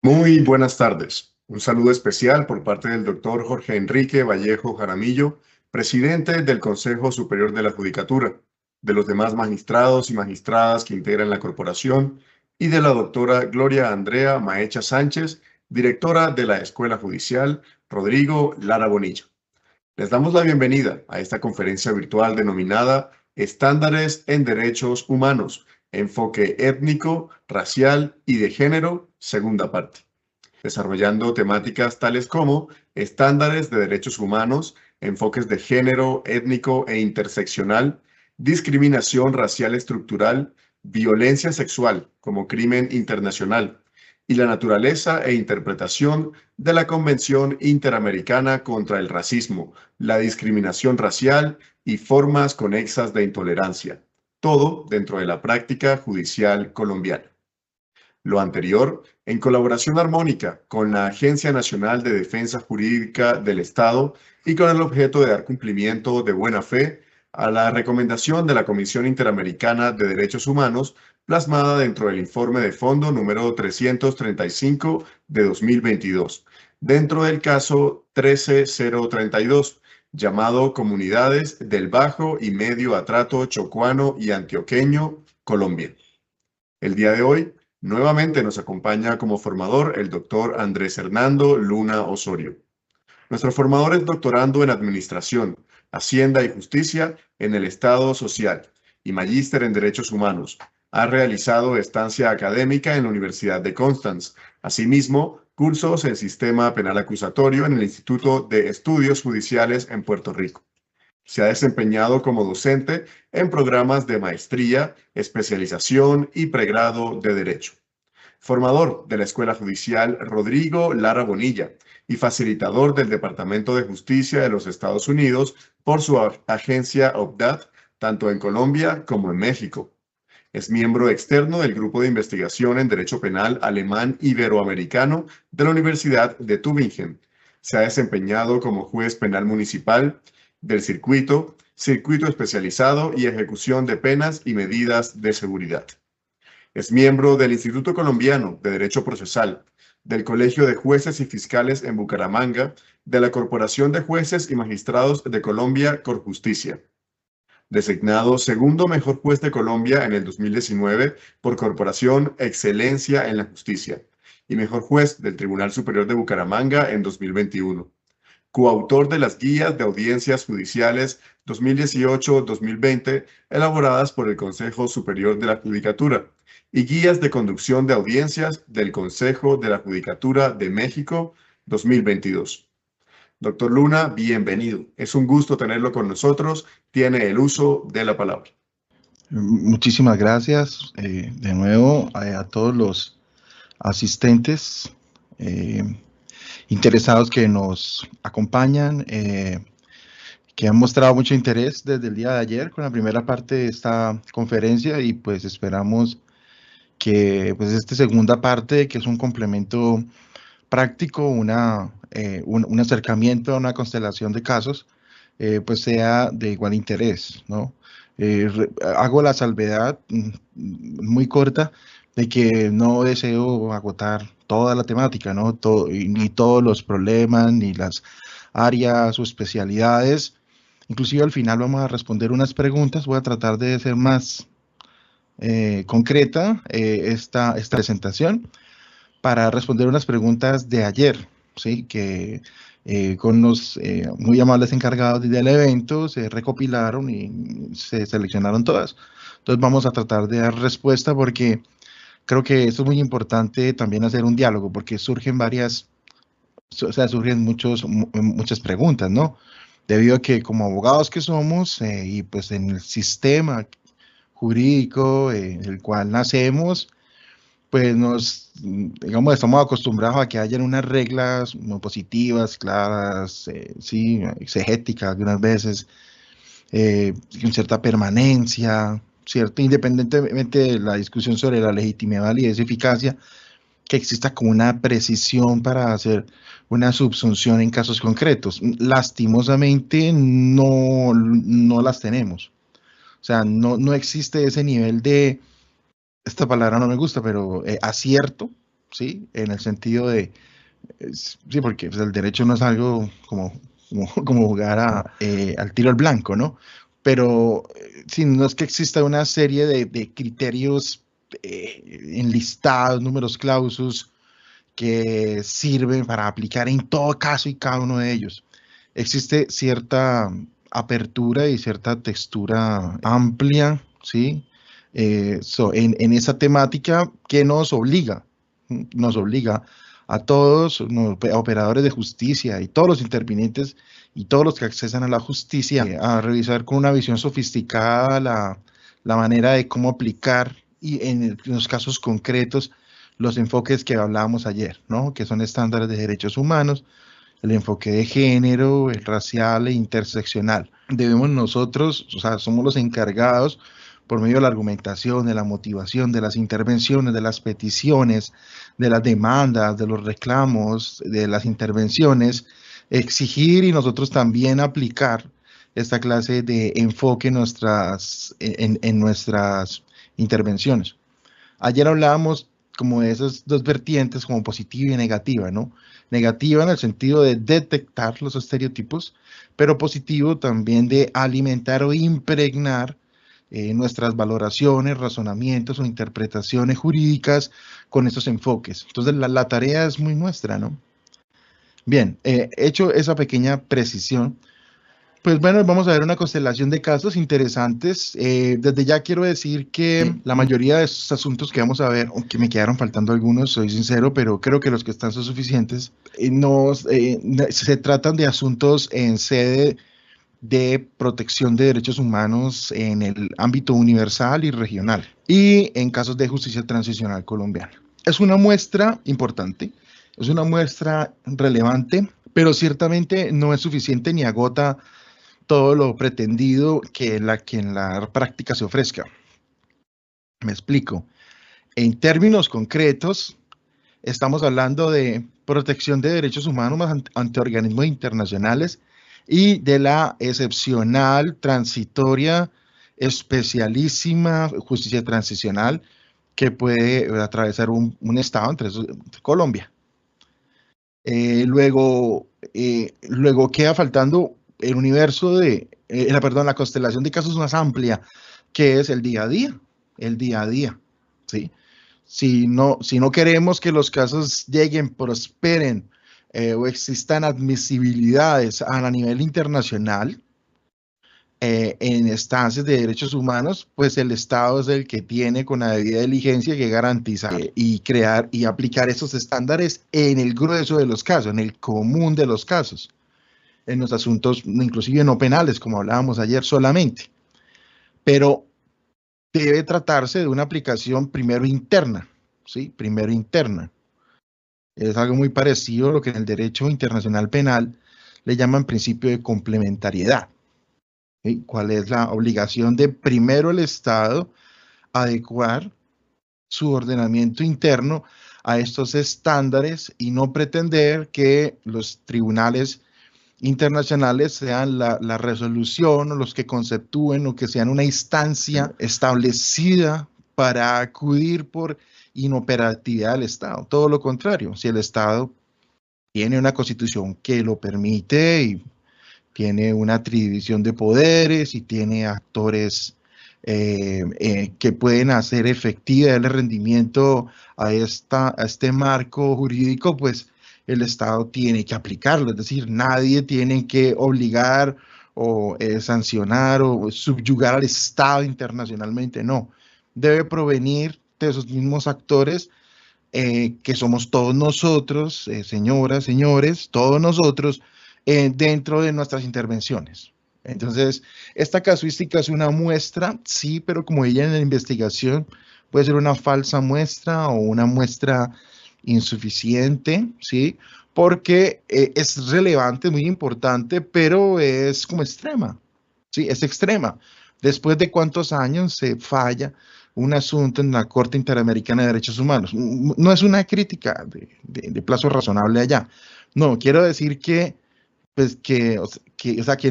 Muy buenas tardes. Un saludo especial por parte del doctor Jorge Enrique Vallejo Jaramillo, presidente del Consejo Superior de la Judicatura, de los demás magistrados y magistradas que integran la corporación y de la doctora Gloria Andrea Maecha Sánchez, directora de la Escuela Judicial Rodrigo Lara Bonilla. Les damos la bienvenida a esta conferencia virtual denominada Estándares en Derechos Humanos, enfoque étnico, racial y de género, segunda parte, desarrollando temáticas tales como estándares de derechos humanos, enfoques de género, étnico e interseccional, discriminación racial estructural, violencia sexual como crimen internacional y la naturaleza e interpretación de la Convención Interamericana contra el Racismo, la discriminación racial y formas conexas de intolerancia, todo dentro de la práctica judicial colombiana. Lo anterior, en colaboración armónica con la Agencia Nacional de Defensa Jurídica del Estado y con el objeto de dar cumplimiento de buena fe a la recomendación de la Comisión Interamericana de Derechos Humanos plasmada dentro del informe de fondo número 335 de 2022, dentro del caso 13032, llamado Comunidades del Bajo y Medio Atrato Chocuano y Antioqueño, Colombia. El día de hoy, nuevamente nos acompaña como formador el doctor Andrés Hernando Luna Osorio. Nuestro formador es doctorando en Administración, Hacienda y Justicia en el Estado Social y magíster en Derechos Humanos. Ha realizado estancia académica en la Universidad de Constance. Asimismo, cursos en Sistema Penal Acusatorio en el Instituto de Estudios Judiciales en Puerto Rico. Se ha desempeñado como docente en programas de maestría, especialización y pregrado de Derecho. Formador de la Escuela Judicial Rodrigo Lara Bonilla y facilitador del Departamento de Justicia de los Estados Unidos por su agencia OPDAT, tanto en Colombia como en México. Es miembro externo del Grupo de Investigación en Derecho Penal Alemán Iberoamericano de la Universidad de Tübingen. Se ha desempeñado como juez penal municipal del circuito especializado y ejecución de penas y medidas de seguridad. Es miembro del Instituto Colombiano de Derecho Procesal, del Colegio de Jueces y Fiscales en Bucaramanga, de la Corporación de Jueces y Magistrados de Colombia, Corjusticia. Designado segundo mejor juez de Colombia en el 2019 por Corporación Excelencia en la Justicia y mejor juez del Tribunal Superior de Bucaramanga en 2021. Coautor de las guías de audiencias judiciales 2018-2020 elaboradas por el Consejo Superior de la Judicatura y guías de conducción de audiencias del Consejo de la Judicatura de México 2022. Doctor Luna, bienvenido. Es un gusto tenerlo con nosotros. Tiene el uso de la palabra. Muchísimas gracias de nuevo a todos los asistentes interesados que nos acompañan, que han mostrado mucho interés desde el día de ayer con la primera parte de esta conferencia y pues esperamos que pues esta segunda parte, que es un complemento práctico, un acercamiento a una constelación de casos, pues sea de igual interés, ¿no? Hago la salvedad muy corta de que no deseo agotar toda la temática, ¿no? Ni todos los problemas, ni las áreas o especialidades. Inclusive al final vamos a responder unas preguntas. Voy a tratar de ser más concreta esta presentación para responder unas preguntas de ayer, ¿sí? Que con los muy amables encargados del evento se recopilaron y se seleccionaron todas. Entonces vamos a tratar de dar respuesta porque creo que esto es muy importante también hacer un diálogo porque surgen surgen muchas preguntas, ¿no? Debido a que como abogados que somos y pues en el sistema jurídico en el cual nacemos, pues digamos, estamos acostumbrados a que hayan unas reglas muy positivas, claras, sí, exegéticas algunas veces, con cierta permanencia, ¿cierto? Independientemente de la discusión sobre la legitimidad, validez y eficacia, que exista como una precisión para hacer una subsunción en casos concretos. Lastimosamente no las tenemos. O sea, no existe ese nivel de, esta palabra no me gusta, pero acierto, ¿sí? En el sentido de, sí, porque pues, el derecho no es algo como jugar al tiro al blanco, ¿no? Pero sí, no es que exista una serie de criterios enlistados, números clausus, que sirven para aplicar en todo caso y cada uno de ellos. Existe cierta apertura y cierta textura amplia, ¿sí? En esa temática que nos obliga a todos, a operadores de justicia y todos los intervinientes y todos los que accesan a la justicia, a revisar con una visión sofisticada la manera de cómo aplicar y en los casos concretos los enfoques que hablábamos ayer, ¿no? Que son estándares de derechos humanos, el enfoque de género, el racial e interseccional. Debemos nosotros, o sea, somos los encargados por medio de la argumentación, de la motivación, de las intervenciones, de las peticiones, de las demandas, de los reclamos, de las intervenciones, exigir y nosotros también aplicar esta clase de enfoque en nuestras intervenciones. Ayer hablábamos como de esas dos vertientes, como positiva y negativa, ¿no? Negativa en el sentido de detectar los estereotipos, pero positivo también de alimentar o impregnar nuestras valoraciones, razonamientos o interpretaciones jurídicas con esos enfoques. Entonces, la tarea es muy nuestra, ¿no? Bien, hecho esa pequeña precisión, pues bueno, vamos a ver una constelación de casos interesantes. Desde ya quiero decir que la mayoría de estos asuntos que vamos a ver, aunque me quedaron faltando algunos, soy sincero, pero creo que los que están son suficientes, se tratan de asuntos en sede de protección de derechos humanos en el ámbito universal y regional y en casos de justicia transicional colombiana. Es una muestra importante, es una muestra relevante, pero ciertamente no es suficiente ni agota todo lo pretendido que en la práctica se ofrezca. Me explico. En términos concretos, estamos hablando de protección de derechos humanos ante organismos internacionales y de la excepcional, transitoria, especialísima justicia transicional que puede atravesar un estado entre Colombia. Luego queda faltando el universo la constelación de casos más amplia, que es el día a día, ¿sí? Si no queremos que los casos lleguen, prosperen o existan admisibilidades a nivel internacional en instancias de derechos humanos, pues el Estado es el que tiene con la debida diligencia que garantizar y crear y aplicar esos estándares en el grueso de los casos, en el común de los casos, en los asuntos inclusive no penales, como hablábamos ayer solamente. Pero debe tratarse de una aplicación primero interna, ¿sí? Primero interna. Es algo muy parecido a lo que en el derecho internacional penal le llaman principio de complementariedad. ¿Sí? ¿Cuál es la obligación de primero el Estado adecuar su ordenamiento interno a estos estándares y no pretender que los tribunales internacionales sean la resolución o los que conceptúen o que sean una instancia establecida para acudir por inoperatividad del Estado? Todo lo contrario, si el Estado tiene una constitución que lo permite y tiene una tridivisión de poderes y tiene actores que pueden hacer efectiva el rendimiento a este marco jurídico, pues el Estado tiene que aplicarlo, es decir, nadie tiene que obligar o sancionar o subyugar al Estado internacionalmente, no, debe provenir de esos mismos actores que somos todos nosotros, señoras, señores, todos nosotros, dentro de nuestras intervenciones. Entonces, esta casuística es una muestra, sí, pero como ella en la investigación puede ser una falsa muestra o una muestra insuficiente, ¿sí? Porque es relevante, muy importante, pero es como extrema, ¿sí? Es extrema. ¿Después de cuántos años se falla un asunto en la Corte Interamericana de Derechos Humanos? No es una crítica de plazo razonable allá. No, quiero decir que pues que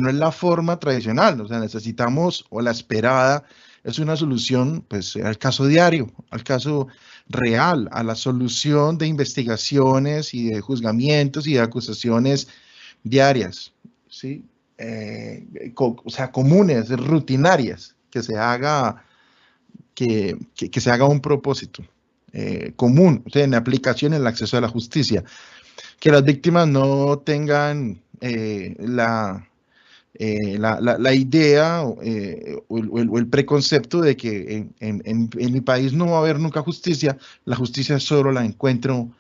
no es la forma tradicional, o sea, necesitamos, o la esperada, es una solución, pues, al caso diario, al caso real a la solución de investigaciones y de juzgamientos y de acusaciones diarias, ¿sí? O sea, comunes, rutinarias, que se haga un propósito común, o sea, en aplicación en el acceso a la justicia, que las víctimas no tengan la idea o el preconcepto de que en mi país no va a haber nunca justicia, la justicia solo la encuentro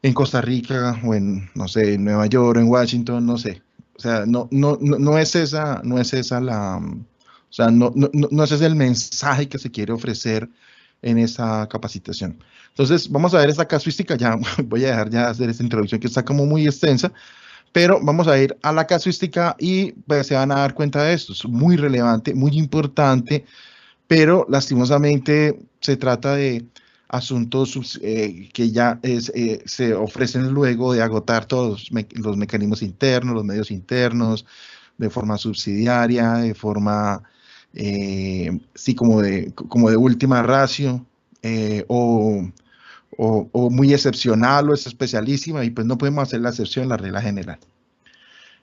en Costa Rica o en, no sé, en Nueva York o en Washington, no sé. O sea, no es esa, o sea, no ese es el mensaje que se quiere ofrecer en esa capacitación. Entonces, vamos a ver esta casuística, ya voy a dejar ya de hacer esta introducción que está como muy extensa, pero vamos a ir a la casuística y pues, se van a dar cuenta de esto. Es muy relevante, muy importante, pero lastimosamente se trata de asuntos que ya se ofrecen luego de agotar todos los mecanismos internos, los medios internos, de forma subsidiaria, de forma, sí, como de última ratio, o muy excepcional o es especialísima, y pues no podemos hacer la excepción, la regla general.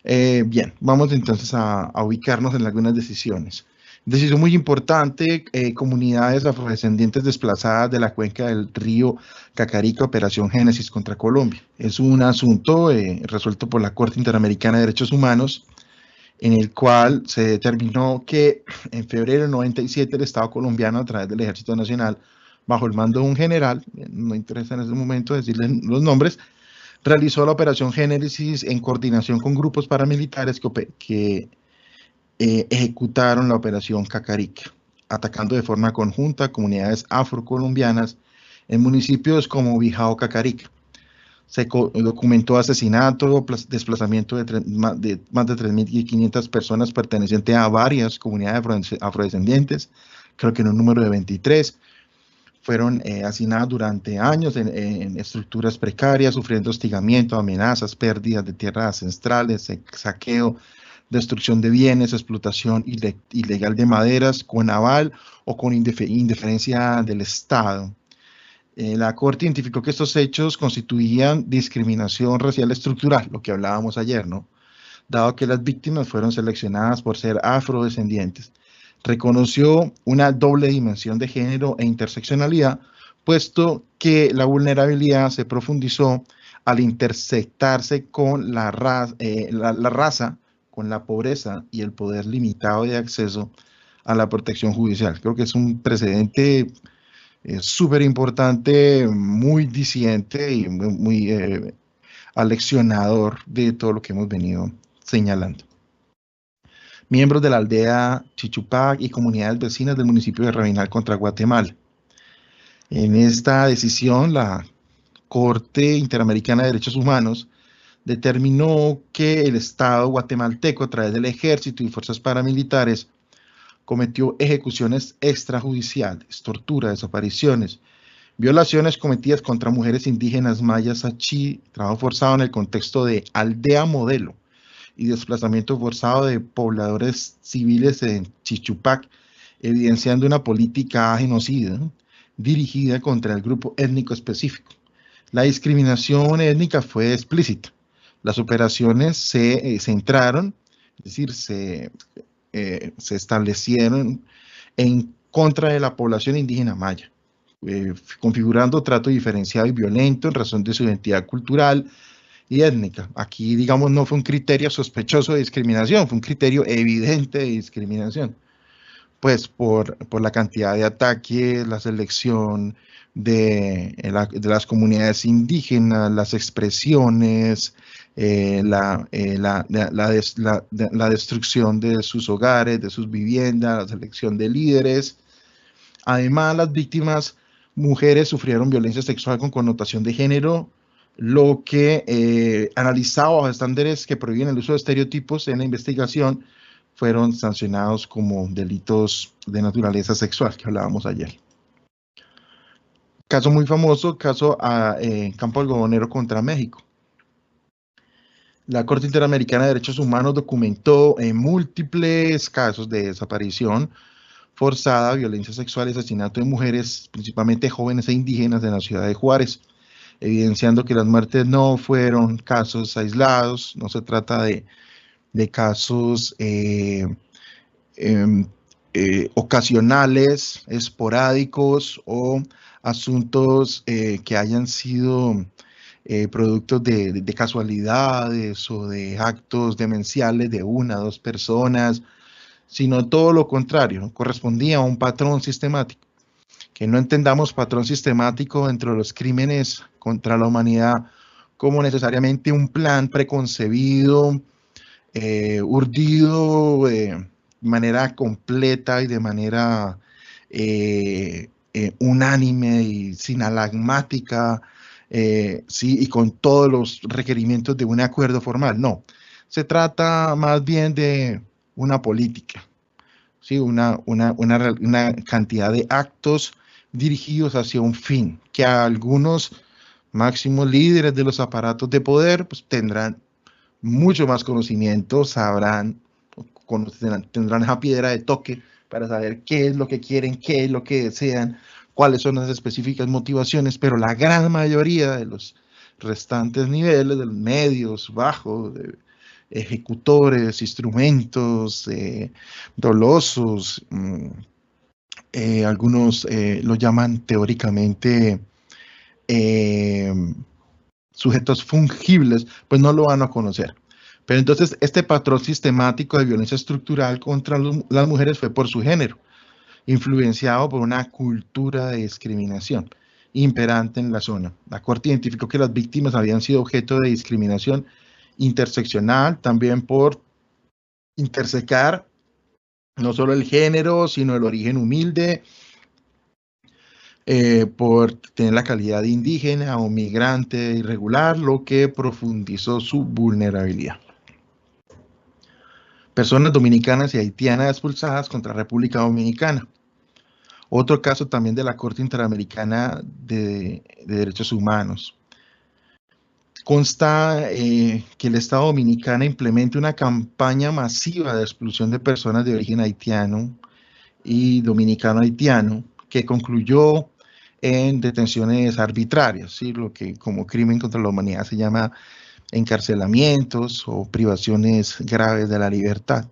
Bien, vamos entonces a ubicarnos en algunas decisiones. Decisión muy importante, comunidades afrodescendientes desplazadas de la cuenca del río Cacarica, Operación Génesis contra Colombia. Es un asunto resuelto por la Corte Interamericana de Derechos Humanos, en el cual se determinó que en febrero del 97 el Estado colombiano, a través del Ejército Nacional, bajo el mando de un general, no interesa en ese momento decirle los nombres, realizó la Operación Génesis en coordinación con grupos paramilitares que ejecutaron la Operación Cacarica, atacando de forma conjunta a comunidades afrocolombianas en municipios como Bijao, Cacarica. Se documentó asesinato, desplazamiento de más de 3.500 personas pertenecientes a varias comunidades afrodescendientes, creo que en un número de 23. Fueron hacinadas durante años en estructuras precarias, sufriendo hostigamiento, amenazas, pérdidas de tierras ancestrales, saqueo, destrucción de bienes, explotación ilegal de maderas con aval o con indiferencia del Estado. La Corte identificó que estos hechos constituían discriminación racial estructural, lo que hablábamos ayer, ¿no? Dado que las víctimas fueron seleccionadas por ser afrodescendientes. Reconoció una doble dimensión de género e interseccionalidad, puesto que la vulnerabilidad se profundizó al intersectarse con la raza, con la pobreza y el poder limitado de acceso a la protección judicial. Creo que es un precedente súper importante, muy diciente y muy aleccionador de todo lo que hemos venido señalando. Miembros de la aldea Chichupac y comunidades vecinas del municipio de Rabinal contra Guatemala. En esta decisión, la Corte Interamericana de Derechos Humanos determinó que el Estado guatemalteco, a través del ejército y fuerzas paramilitares, cometió ejecuciones extrajudiciales, tortura, desapariciones, violaciones cometidas contra mujeres indígenas mayas achí, trabajo forzado en el contexto de aldea modelo y desplazamiento forzado de pobladores civiles en Chichupac, evidenciando una política genocida dirigida contra el grupo étnico específico. La discriminación étnica fue explícita. Las operaciones se centraron, es decir, se establecieron en contra de la población indígena maya, configurando trato diferenciado y violento en razón de su identidad cultural y étnica. Aquí, digamos, no fue un criterio sospechoso de discriminación, fue un criterio evidente de discriminación, pues por la cantidad de ataques, la selección de las comunidades indígenas, las expresiones, la destrucción de sus hogares, de sus viviendas, la selección de líderes. Además, las víctimas mujeres sufrieron violencia sexual con connotación de género, lo que analizado bajo estándares que prohíben el uso de estereotipos en la investigación fueron sancionados como delitos de naturaleza sexual, que hablábamos ayer. Caso muy famoso, caso a Campo Algodonero contra México. La Corte Interamericana de Derechos Humanos documentó múltiples casos de desaparición forzada, violencia sexual y asesinato de mujeres, principalmente jóvenes e indígenas de la ciudad de Juárez, evidenciando que las muertes no fueron casos aislados, no se trata de casos em, ocasionales, esporádicos o asuntos que hayan sido productos de casualidades o de actos demenciales de una o dos personas, sino todo lo contrario, ¿no? Correspondía a un patrón sistemático. Que no entendamos patrón sistemático dentro de los crímenes contra la humanidad como necesariamente un plan preconcebido, urdido de manera completa y de manera unánime y sinalagmática, sí, y con todos los requerimientos de un acuerdo formal. No, se trata más bien de una política, ¿sí? Una cantidad de actos dirigidos hacia un fin, que a algunos máximos líderes de los aparatos de poder pues, tendrán mucho más conocimiento, sabrán, tendrán esa piedra de toque para saber qué es lo que quieren, qué es lo que desean, cuáles son las específicas motivaciones, pero la gran mayoría de los restantes niveles, de los medios bajos, de ejecutores, instrumentos dolosos, algunos lo llaman teóricamente eh, sujetos fungibles, pues no lo van a conocer. Pero entonces este patrón sistemático de violencia estructural contra las mujeres fue por su género, influenciado por una cultura de discriminación imperante en la zona. La Corte identificó que las víctimas habían sido objeto de discriminación interseccional, también por intersecar no solo el género, sino el origen humilde, por tener la calidad de indígena o migrante irregular, lo que profundizó su vulnerabilidad. Personas dominicanas y haitianas expulsadas contra República Dominicana. Otro caso también de la Corte Interamericana de Derechos Humanos. Consta que el Estado Dominicano implemente una campaña masiva de expulsión de personas de origen haitiano y dominicano-haitiano, que concluyó en detenciones arbitrarias, ¿sí? Lo que como crimen contra la humanidad se llama encarcelamientos o privaciones graves de la libertad.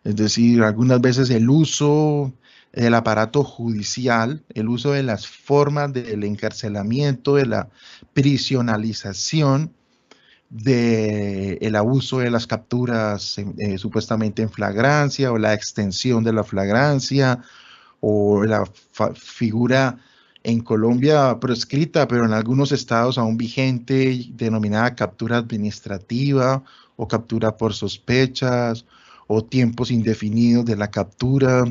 Es decir, algunas veces el uso del aparato judicial, el uso de las formas del encarcelamiento, de la prisionalización, del abuso de las capturas supuestamente en flagrancia o la extensión de la flagrancia o la figura en Colombia proscrita, pero en algunos estados aún vigente, denominada captura administrativa o captura por sospechas o tiempos indefinidos de la captura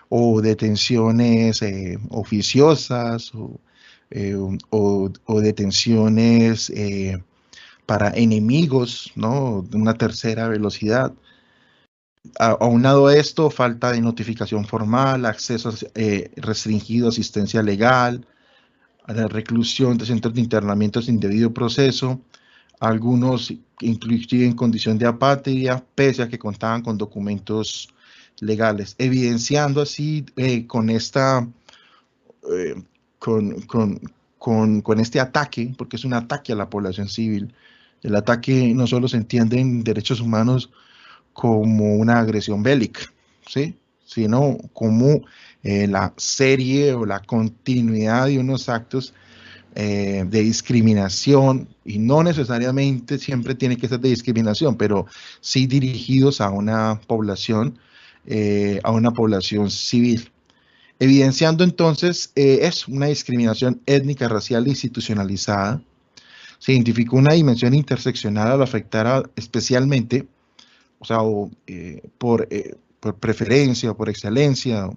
o detenciones oficiosas o detenciones para enemigos, ¿no? De una tercera velocidad. Aunado a esto, falta de notificación formal, acceso restringido a asistencia legal, a la reclusión de centros de internamiento sin debido proceso, algunos inclusive en condición de apatria, pese a que contaban con documentos legales, evidenciando así con este ataque, porque es un ataque a la población civil. El ataque no solo se entiende en derechos humanos como una agresión bélica, ¿sí? Sino como la serie o la continuidad de unos actos de discriminación, y no necesariamente siempre tiene que ser de discriminación, pero sí dirigidos a una población civil. Evidenciando entonces es una discriminación étnica, racial e institucionalizada. Se identificó una dimensión interseccional al afectar especialmente, o sea, por preferencia o por excelencia,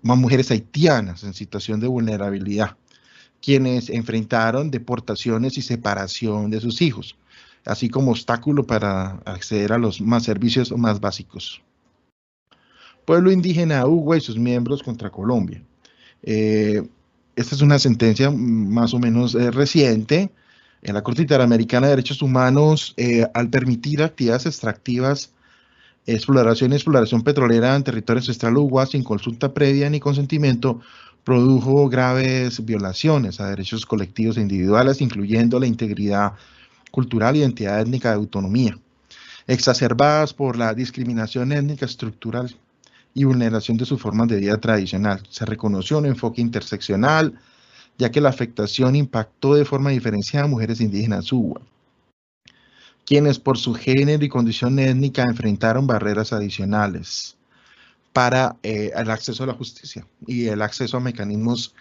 más mujeres haitianas en situación de vulnerabilidad, quienes enfrentaron deportaciones y separación de sus hijos, así como obstáculo para acceder a los más servicios más básicos. Pueblo indígena Uwa y sus miembros contra Colombia. Esta es una sentencia más o menos reciente en la Corte Interamericana de Derechos Humanos, al permitir actividades extractivas exploración petrolera en territorio ancestral Uguá sin consulta previa ni consentimiento produjo graves violaciones a derechos colectivos e individuales, incluyendo la integridad cultural, identidad étnica y autonomía, exacerbadas por la discriminación étnica estructural y vulneración de sus formas de vida tradicional. Se reconoció un enfoque interseccional, ya que la afectación impactó de forma diferenciada a mujeres indígenas Uwa, quienes por su género y condición étnica enfrentaron barreras adicionales para el acceso a la justicia y el acceso a mecanismos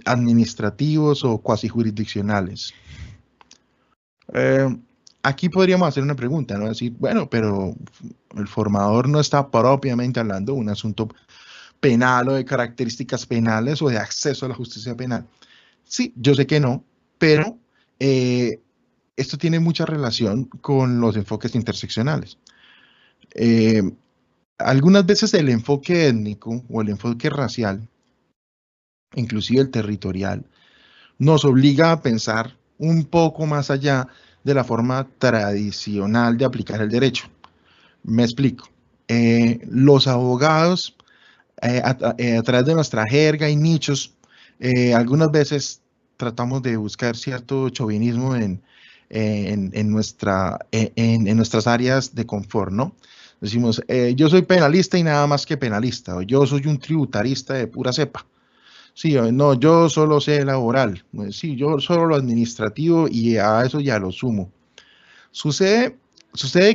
administrativos o cuasi jurisdiccionales. Aquí podríamos hacer una pregunta, ¿no? Decir, bueno, pero el formador no está propiamente hablando de un asunto penal o de características penales o de acceso a la justicia penal. Sí, yo sé que no, pero esto tiene mucha relación con los enfoques interseccionales. Algunas veces el enfoque étnico o el enfoque racial, inclusive el territorial, nos obliga a pensar un poco más allá de la forma tradicional de aplicar el derecho. Me explico. Los abogados, a través de nuestra jerga y nichos, algunas veces tratamos de buscar cierto chauvinismo en nuestras áreas de confort, ¿no? Decimos, yo soy penalista y nada más que penalista, o yo soy un tributarista de pura cepa. Sí, no, yo solo sé laboral, sí, yo solo lo administrativo y a eso ya lo sumo. Sucede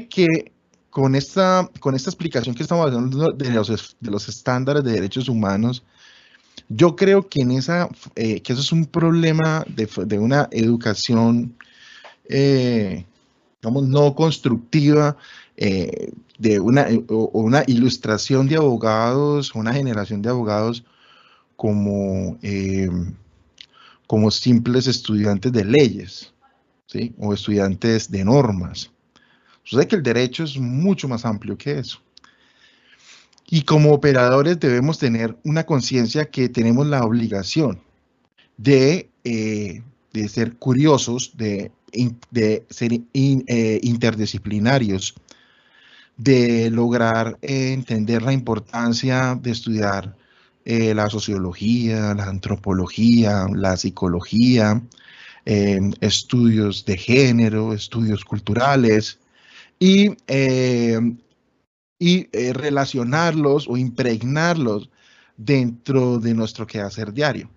que con esta explicación que estamos haciendo de los estándares de derechos humanos, yo creo que que eso es un problema de una educación, digamos, no constructiva, de una ilustración de abogados, una generación de abogados como simples estudiantes de leyes, ¿sí? O estudiantes de normas. Sucede que el derecho es mucho más amplio que eso. Y como operadores debemos tener una conciencia que tenemos la obligación de ser curiosos, de ser interdisciplinarios, de lograr entender la importancia de estudiar la sociología, la antropología, la psicología, estudios de género, estudios culturales, y relacionarlos o impregnarlos dentro de nuestro quehacer diario.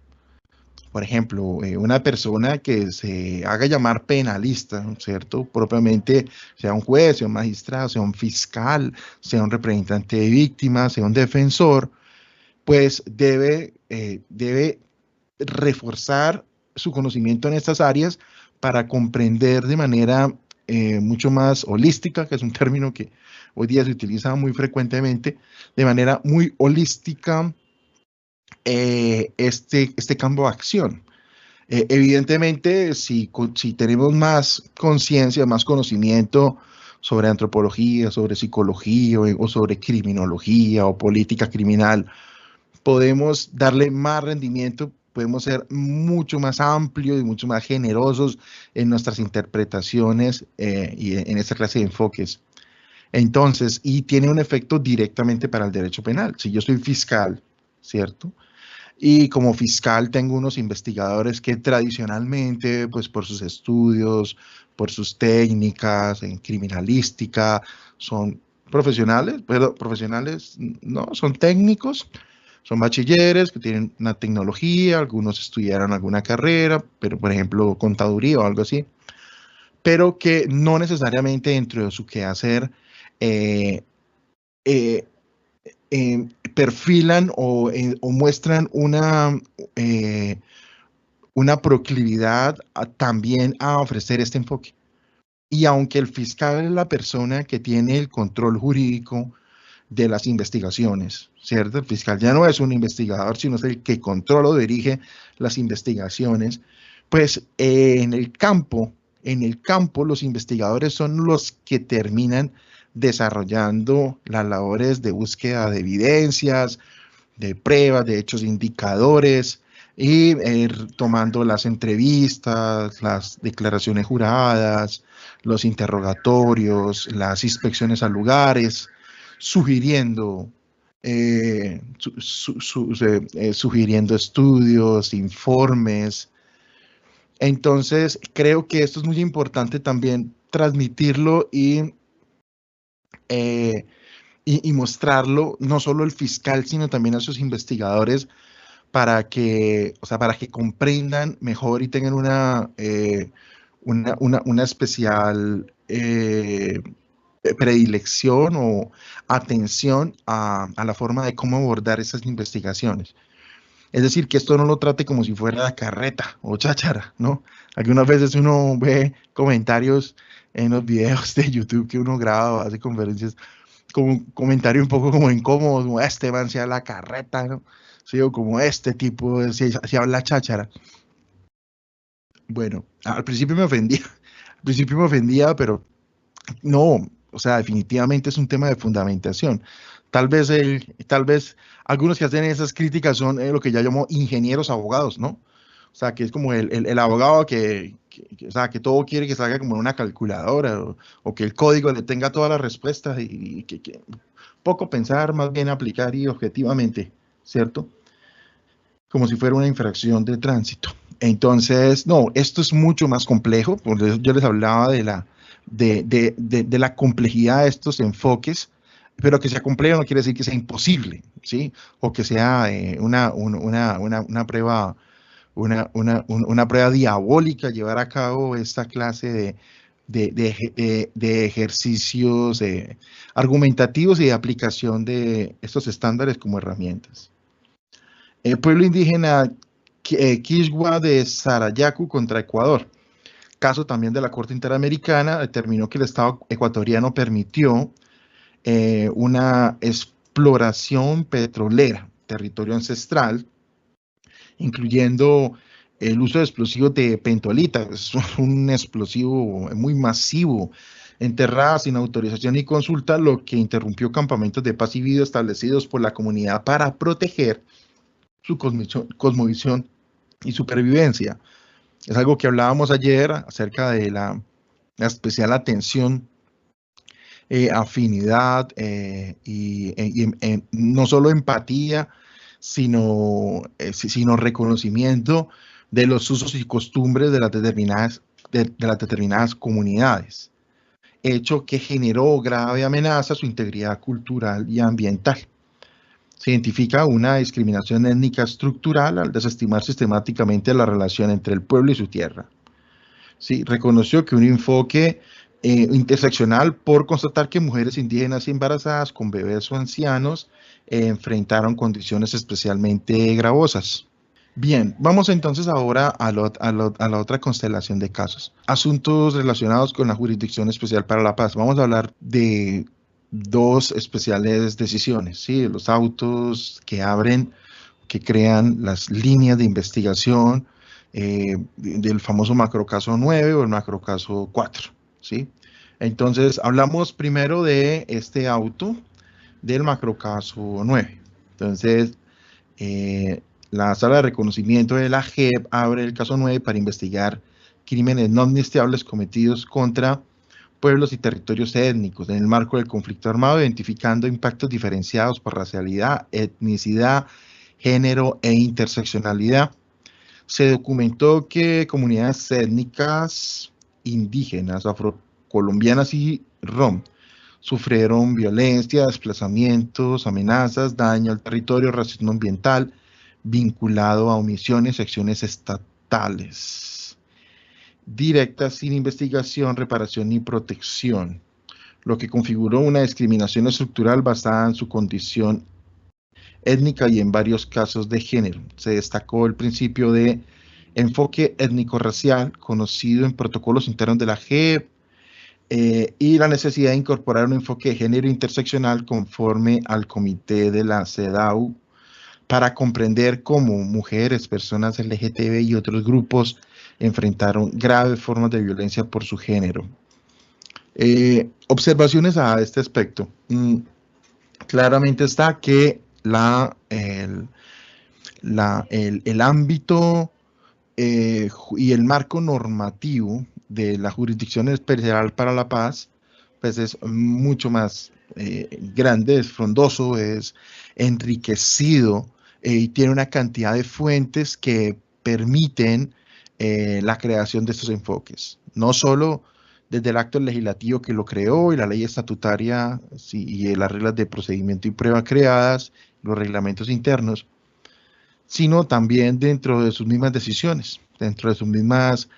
Por ejemplo, una persona que se haga llamar penalista, ¿cierto? Propiamente, sea un juez, sea un magistrado, sea un fiscal, sea un representante de víctimas, sea un defensor, pues debe reforzar su conocimiento en estas áreas para comprender de manera mucho más holística, que es un término que hoy día se utiliza muy frecuentemente, de manera muy holística este campo de acción. Evidentemente, si tenemos más conciencia, más conocimiento sobre antropología, sobre psicología o sobre criminología o política criminal, podemos darle más rendimiento, podemos ser mucho más amplios y mucho más generosos en nuestras interpretaciones y en esta clase de enfoques. Entonces, y tiene un efecto directamente para el derecho penal. Si yo soy fiscal, ¿cierto? Y como fiscal tengo unos investigadores que tradicionalmente, pues por sus estudios, por sus técnicas en criminalística, son profesionales, pero profesionales no, son técnicos, son bachilleres que tienen una tecnología, algunos estudiaron alguna carrera, pero por ejemplo contaduría o algo así, pero que no necesariamente dentro de su quehacer perfilan o muestran una proclividad también a ofrecer este enfoque. Y aunque el fiscal es la persona que tiene el control jurídico de las investigaciones, ¿cierto? El fiscal ya no es un investigador, sino es el que controla o dirige las investigaciones, pues en el campo los investigadores son los que terminan desarrollando las labores de búsqueda de evidencias, de pruebas, de hechos indicadores, y tomando las entrevistas, las declaraciones juradas, los interrogatorios, las inspecciones a lugares. sugiriendo, sugiriendo estudios, informes. Entonces, creo que esto es muy importante también transmitirlo eh, y mostrarlo, no solo al fiscal, sino también a sus investigadores, para que, o sea, para que comprendan mejor y tengan una especial predilección o atención a la forma de cómo abordar esas investigaciones. Es decir, que esto no lo trate como si fuera carreta o cháchara, ¿no? Algunas veces uno ve comentarios en los videos de YouTube que uno graba, hace conferencias, como un comentario un poco como incómodo, como este man sea la carreta, ¿no? Sí, o como este tipo, si habla cháchara. Bueno, al principio me ofendía, al principio me ofendía, pero no, o sea, definitivamente es un tema de fundamentación. Tal vez algunos que hacen esas críticas son lo que ya llamo ingenieros abogados, ¿no? O sea, que es como el abogado o sea, que todo quiere que salga como en una calculadora o que el código le tenga todas las respuestas y que poco pensar, más bien aplicar y objetivamente, ¿cierto? Como si fuera una infracción de tránsito. Entonces, no, esto es mucho más complejo, por eso yo les hablaba de la complejidad de estos enfoques, pero que sea complejo no quiere decir que sea imposible, ¿sí? O que sea una prueba, una prueba diabólica llevar a cabo esta clase de ejercicios argumentativos y de aplicación de estos estándares como herramientas. El pueblo indígena Quechua de Sarayaku contra Ecuador. Caso también de la Corte Interamericana, determinó que el Estado ecuatoriano permitió una exploración petrolera, territorio ancestral, incluyendo el uso de explosivos de pentolita, es un explosivo muy masivo, enterrada sin autorización ni consulta, lo que interrumpió campamentos de paz y vida establecidos por la comunidad para proteger su cosmovisión y supervivencia. Es algo que hablábamos ayer acerca de la especial atención, afinidad y no solo empatía, sino reconocimiento de los usos y costumbres de las determinadas comunidades, hecho que generó grave amenaza a su integridad cultural y ambiental. Se identifica una discriminación étnica estructural al desestimar sistemáticamente la relación entre el pueblo y su tierra. Sí, reconoció que un enfoque interseccional por constatar que mujeres indígenas y embarazadas con bebés o ancianos enfrentaron condiciones especialmente gravosas. Bien, vamos entonces ahora a la otra constelación de casos. Asuntos relacionados con la Jurisdicción Especial para la Paz. Vamos a hablar de dos especiales decisiones, ¿sí? Los autos que abren, que crean las líneas de investigación del famoso macrocaso 9 o el macrocaso 4, ¿sí? Entonces, hablamos primero de este auto del macrocaso 9. Entonces, la sala de reconocimiento de la JEP abre el caso 9 para investigar crímenes no amnistiables cometidos contra pueblos y territorios étnicos en el marco del conflicto armado, identificando impactos diferenciados por racialidad, etnicidad, género e interseccionalidad. Se documentó que comunidades étnicas indígenas, afrocolombianas y rom sufrieron violencia, desplazamientos, amenazas, daño al territorio, racismo ambiental, vinculado a omisiones y acciones estatales directas sin investigación, reparación ni protección, lo que configuró una discriminación estructural basada en su condición étnica y en varios casos de género. Se destacó el principio de enfoque étnico-racial conocido en protocolos internos de la JEP y la necesidad de incorporar un enfoque de género interseccional conforme al comité de la CEDAW para comprender cómo mujeres, personas LGTB y otros grupos enfrentaron graves formas de violencia por su género. Observaciones a este aspecto. Claramente está que el ámbito y el marco normativo de la Jurisdicción Especial para la Paz pues es mucho más grande, es frondoso, es enriquecido y tiene una cantidad de fuentes que permiten la creación de estos enfoques. No solo desde el acto legislativo que lo creó y la ley estatutaria sí, y las reglas de procedimiento y prueba creadas, los reglamentos internos, sino también dentro de sus mismas decisiones, dentro de sus mismas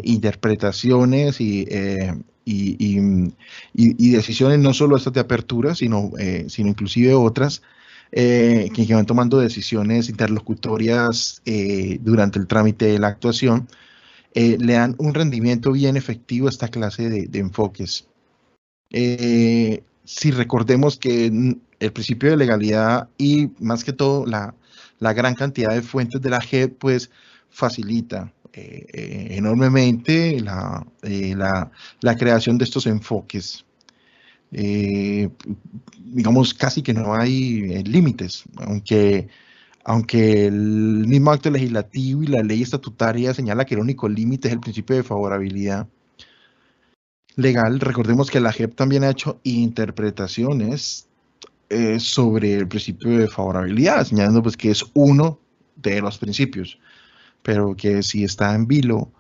interpretaciones y decisiones, no solo estas de apertura, sino inclusive otras que van tomando decisiones interlocutorias durante el trámite de la actuación, le dan un rendimiento bien efectivo a esta clase de enfoques. Si recordemos que el principio de legalidad y más que todo la gran cantidad de fuentes de la JEP pues facilita enormemente la creación de estos enfoques. Digamos casi que no hay límites, aunque el mismo acto legislativo y la ley estatutaria señala que el único límite es el principio de favorabilidad legal. Recordemos que la JEP también ha hecho interpretaciones sobre el principio de favorabilidad, señalando pues que es uno de los principios, pero que si está en vilo,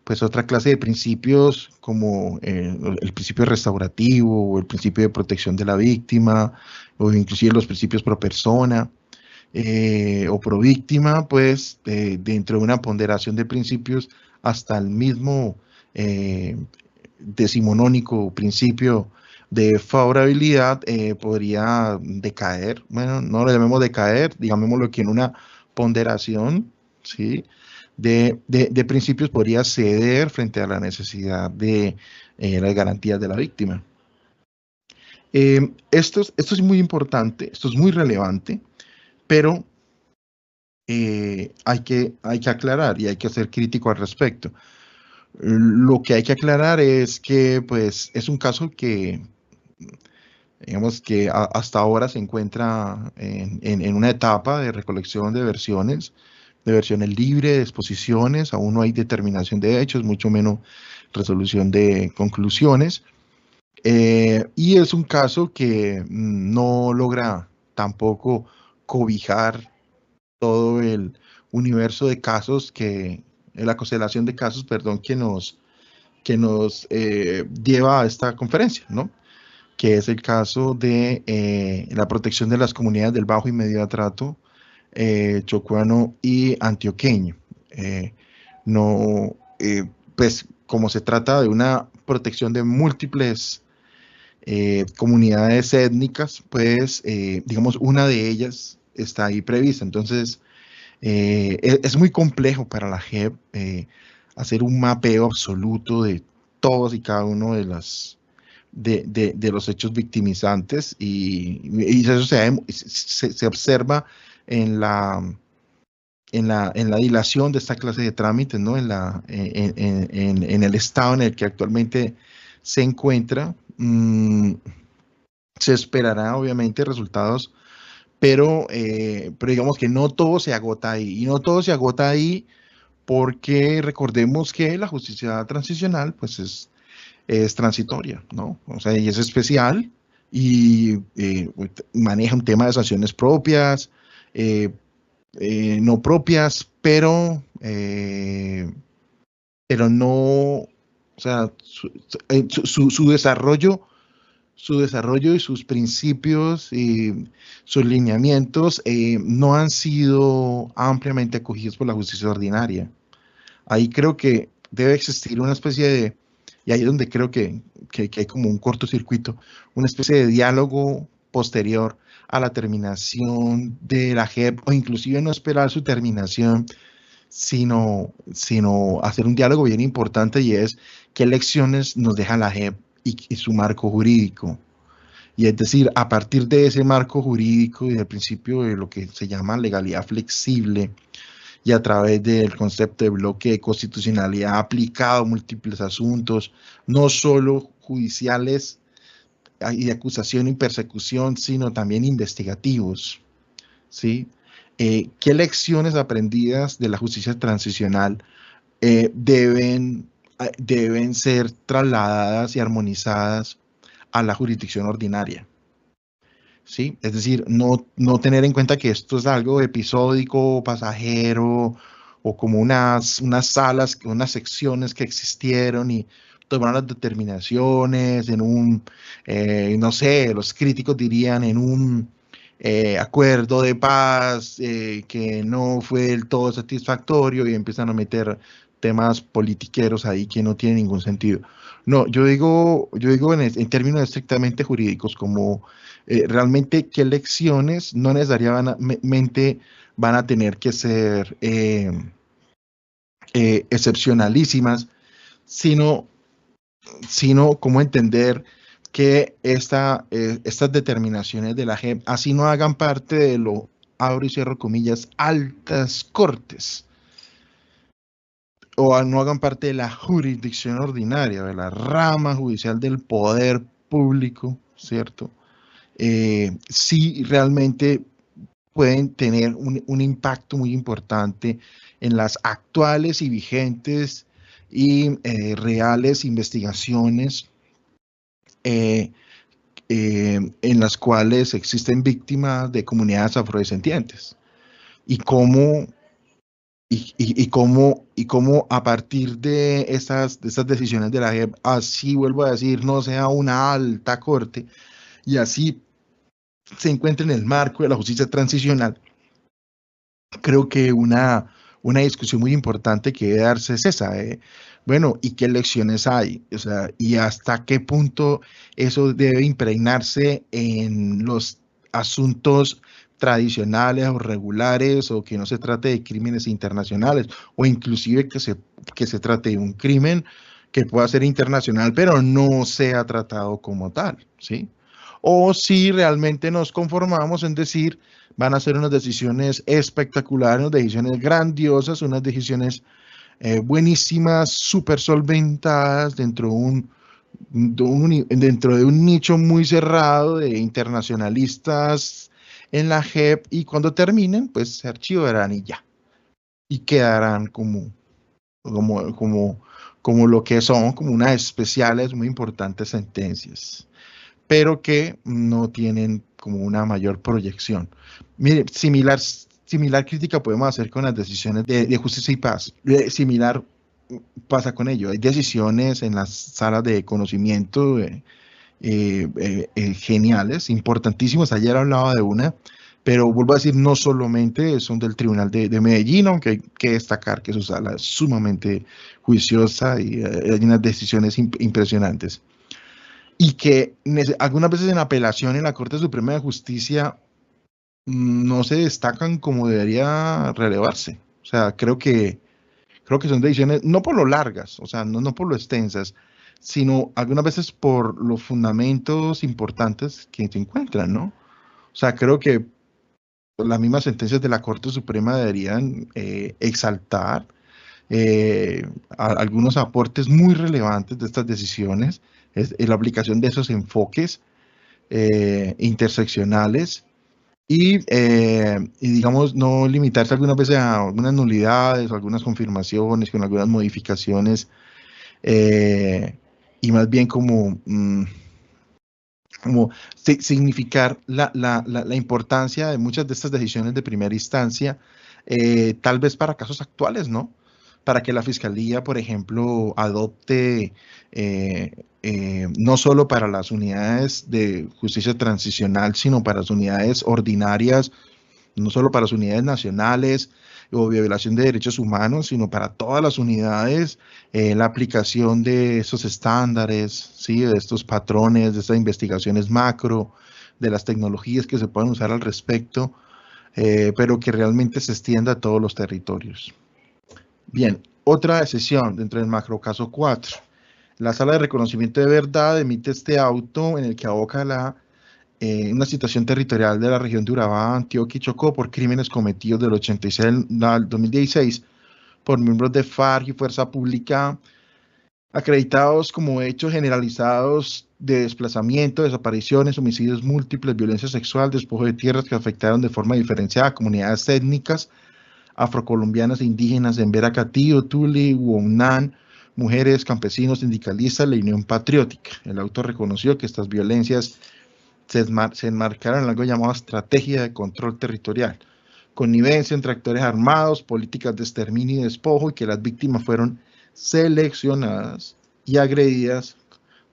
pues otra clase de principios como el principio restaurativo o el principio de protección de la víctima o inclusive los principios pro persona o pro víctima, pues dentro de una ponderación de principios hasta el mismo decimonónico principio de favorabilidad podría decaer, bueno, no lo llamemos decaer, digámoslo que en una ponderación, ¿sí? de principios podría ceder frente a la necesidad de las garantías de la víctima. Esto es muy importante, esto es muy relevante, pero hay que aclarar y hay que ser crítico al respecto. Lo que hay que aclarar es que pues es un caso que digamos que hasta ahora se encuentra en una etapa de recolección de versiones libres, de exposiciones, aún no hay determinación de hechos, mucho menos resolución de conclusiones. Y es un caso que no logra tampoco cobijar todo el universo de casos la constelación de casos, perdón, que nos lleva a esta conferencia, ¿no? Que es el caso de la protección de las comunidades del bajo y medio trato chocuano y antioqueño. No, pues como se trata de una protección de múltiples comunidades étnicas, pues digamos una de ellas está ahí prevista. Entonces es muy complejo para la JEP hacer un mapeo absoluto de todos y cada uno de los hechos victimizantes y eso se observa en la dilación de esta clase de trámites, ¿no? En el estado en el que actualmente se encuentra. Se esperará obviamente resultados, pero digamos que no todo se agota ahí, y no todo se agota ahí porque recordemos que la justicia transicional pues es transitoria, ¿no? O sea, y es especial y maneja un tema de sanciones propias, no propias, pero no, o sea, su desarrollo y sus principios y sus lineamientos no han sido ampliamente acogidos por la justicia ordinaria. Ahí creo que debe existir una especie de, y ahí es donde creo que hay como un cortocircuito, una especie de diálogo posterior a la terminación de la JEP, o inclusive no esperar su terminación, sino hacer un diálogo bien importante, y es qué lecciones nos deja la JEP y su marco jurídico. Y es decir, a partir de ese marco jurídico y del principio de lo que se llama legalidad flexible, y a través del concepto de bloque de constitucionalidad aplicado a múltiples asuntos, no solo judiciales y de acusación y persecución, sino también investigativos, ¿sí? ¿Qué lecciones aprendidas de la justicia transicional deben ser trasladadas y armonizadas a la jurisdicción ordinaria. ¿Sí? Es decir, no tener en cuenta que esto es algo episódico, pasajero, o como unas salas, unas secciones que existieron y tomaron las determinaciones en no sé, los críticos dirían en un acuerdo de paz que no fue del todo satisfactorio y empiezan a meter temas politiqueros ahí que no tienen ningún sentido. No, yo digo en términos estrictamente jurídicos, como realmente qué lecciones no necesariamente van a tener que ser excepcionalísimas, sino cómo entender que estas determinaciones de la JEP, así no hagan parte de lo, abro y cierro comillas, altas cortes, o no hagan parte de la jurisdicción ordinaria, de la rama judicial del poder público, ¿cierto? Sí realmente pueden tener un impacto muy importante en las actuales y vigentes y reales investigaciones en las cuales existen víctimas de comunidades afrodescendientes y cómo a partir de estas decisiones de la JEP, así vuelvo a decir, no sea una alta corte y así se encuentra en el marco de la justicia transicional, creo que una discusión muy importante que debe darse es esa. Bueno, ¿y qué lecciones hay? O sea, ¿y hasta qué punto eso debe impregnarse en los asuntos tradicionales o regulares, o que no se trate de crímenes internacionales, o inclusive que se trate de un crimen que pueda ser internacional, pero no sea tratado como tal, ¿sí? O si realmente nos conformamos en decir, van a ser unas decisiones espectaculares, unas decisiones grandiosas, unas decisiones buenísimas, súper solventadas dentro de un nicho muy cerrado de internacionalistas en la JEP, y cuando terminen, pues se archivarán y ya. Y quedarán como lo que son, como unas especiales muy importantes sentencias, pero que no tienen como una mayor proyección. Mire, similar crítica podemos hacer con las decisiones de justicia y paz. Similar pasa con ello. Hay decisiones en las salas de conocimiento geniales, importantísimas. Ayer hablaba de una, pero vuelvo a decir, no solamente son del Tribunal de Medellín, aunque hay que destacar que su sala es sumamente juiciosa y hay unas decisiones impresionantes. Y que algunas veces en apelación en la Corte Suprema de Justicia no se destacan como debería relevarse. O sea, creo que son decisiones, no por lo largas, o sea, no por lo extensas, sino algunas veces por los fundamentos importantes que se encuentran, ¿no? O sea, creo que las mismas sentencias de la Corte Suprema deberían exaltar algunos aportes muy relevantes de estas decisiones, la aplicación de esos enfoques interseccionales y digamos, no limitarse algunas veces a algunas nulidades, algunas confirmaciones con algunas modificaciones, y más bien como significar la importancia de muchas de estas decisiones de primera instancia, tal vez para casos actuales, ¿no? Para que la Fiscalía, por ejemplo, adopte no solo para las unidades de justicia transicional, sino para las unidades ordinarias, no solo para las unidades nacionales o de violación de derechos humanos, sino para todas las unidades, la aplicación de esos estándares, ¿sí? De estos patrones, de estas investigaciones macro, de las tecnologías que se pueden usar al respecto, pero que realmente se extienda a todos los territorios. Bien, otra decisión dentro del macro caso 4. La Sala de Reconocimiento de Verdad emite este auto en el que aboca una situación territorial de la región de Urabá, Antioquia y Chocó por crímenes cometidos del 86 al 2016 por miembros de FARC y Fuerza Pública, acreditados como hechos generalizados de desplazamiento, desapariciones, homicidios múltiples, violencia sexual, despojo de tierras que afectaron de forma diferenciada a comunidades étnicas afrocolombianas e indígenas en Veracatío, Tuli, Huaunán, mujeres, campesinos, sindicalistas, la Unión Patriótica. El auto reconoció que estas violencias se enmarcaron en algo llamado estrategia de control territorial, connivencia entre actores armados, políticas de exterminio y despojo, y que las víctimas fueron seleccionadas y agredidas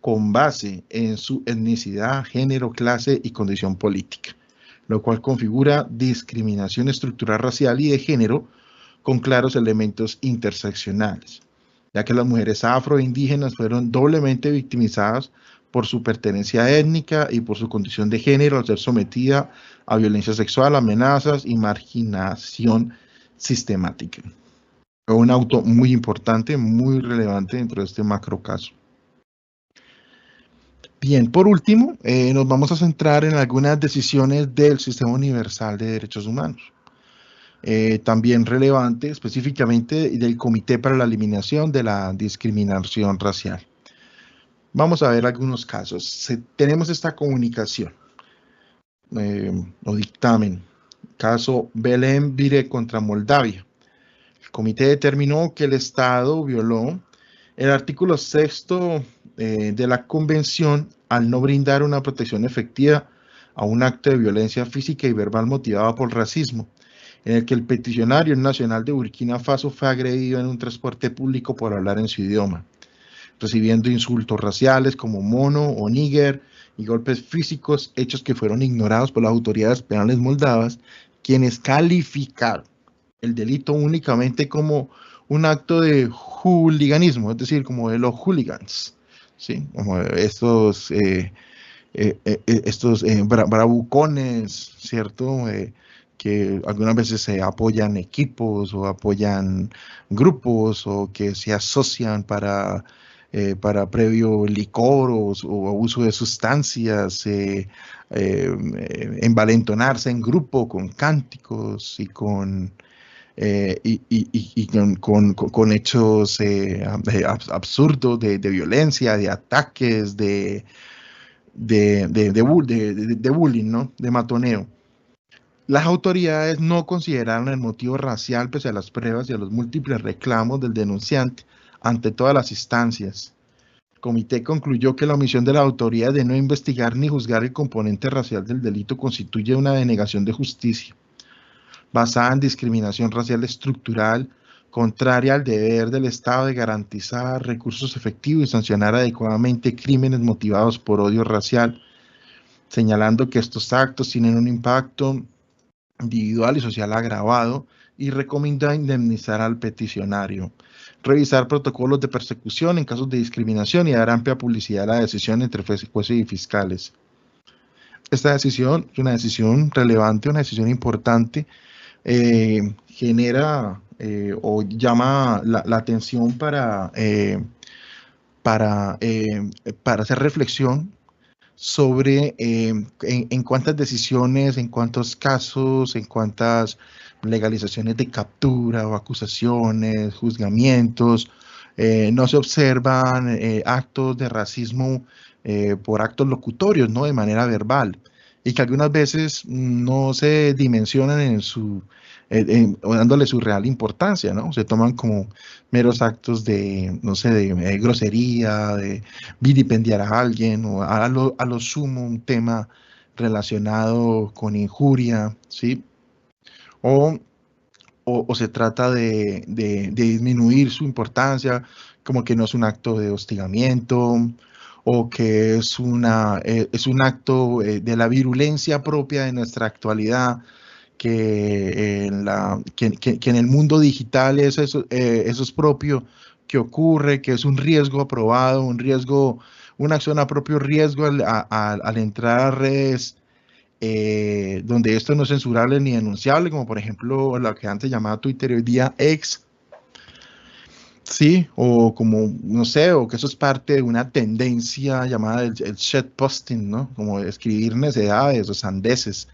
con base en su etnicidad, género, clase y condición política, lo cual configura discriminación estructural racial y de género con claros elementos interseccionales, ya que las mujeres afro e indígenas fueron doblemente victimizadas por su pertenencia étnica y por su condición de género al ser sometida a violencia sexual, amenazas y marginación sistemática. Un auto muy importante, muy relevante dentro de este macro caso. Bien, por último, nos vamos a centrar en algunas decisiones del Sistema Universal de Derechos Humanos. También relevante, específicamente del Comité para la Eliminación de la Discriminación Racial. Vamos a ver algunos casos. Tenemos esta comunicación o dictamen. Caso Belén Vire contra Moldavia. El comité determinó que el Estado violó el artículo 6 de la Convención al no brindar una protección efectiva a un acto de violencia física y verbal motivado por racismo, en el que el peticionario nacional de Burkina Faso fue agredido en un transporte público por hablar en su idioma, recibiendo insultos raciales como mono o níger y golpes físicos, hechos que fueron ignorados por las autoridades penales moldavas, quienes calificaron el delito únicamente como un acto de hooliganismo, es decir, como de los hooligans, ¿sí? Como estos bravucones, ¿cierto? Que algunas veces se apoyan equipos o apoyan grupos o que se asocian para previo licor o abuso de sustancias, envalentonarse en grupo con cánticos y con hechos absurdos de violencia, de ataques, de bullying, ¿no? De matoneo. Las autoridades no consideraron el motivo racial pese a las pruebas y a los múltiples reclamos del denunciante ante todas las instancias. El comité concluyó que la omisión de la autoridad de no investigar ni juzgar el componente racial del delito constituye una denegación de justicia, basada en discriminación racial estructural, contraria al deber del Estado de garantizar recursos efectivos y sancionar adecuadamente crímenes motivados por odio racial, señalando que estos actos tienen un impacto individual y social agravado, y recomienda indemnizar al peticionario, revisar protocolos de persecución en casos de discriminación y dar amplia publicidad a la decisión entre jueces y fiscales. Esta decisión es una decisión relevante, una decisión importante, genera o llama la atención para hacer reflexión sobre en cuántas decisiones, en cuántos casos, en cuántas legalizaciones de captura o acusaciones, juzgamientos, no se observan actos de racismo por actos locutorios, ¿no? De manera verbal, y que algunas veces no se dimensionan o dándole su real importancia, ¿no? Se toman como meros actos de, no sé, de grosería, de vilipendiar a alguien, o a lo sumo un tema relacionado con injuria, ¿sí? O se trata de disminuir su importancia, como que no es un acto de hostigamiento, o que es un acto de la virulencia propia de nuestra actualidad, que en el mundo digital eso es propio, que ocurre, que es un riesgo aprobado, una acción a propio riesgo al entrar a redes donde esto no es censurable ni denunciable, como por ejemplo lo que antes llamaba Twitter y hoy día X, sí, o como, no sé, o que eso es parte de una tendencia llamada el shitposting, ¿no? Como escribir necedades o sandeces,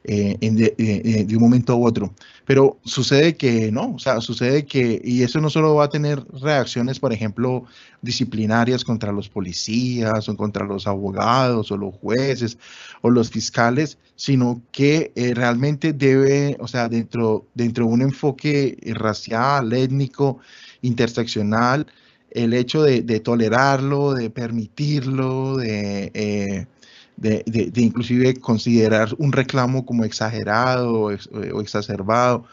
de un momento a otro. Pero sucede que no, o sea, sucede que, y eso no solo va a tener reacciones, por ejemplo, disciplinarias contra los policías o contra los abogados o los jueces o los fiscales, sino que realmente debe, o sea, dentro de un enfoque racial, étnico, interseccional, el hecho de tolerarlo, de permitirlo, de inclusive considerar un reclamo como exagerado o exacerbado,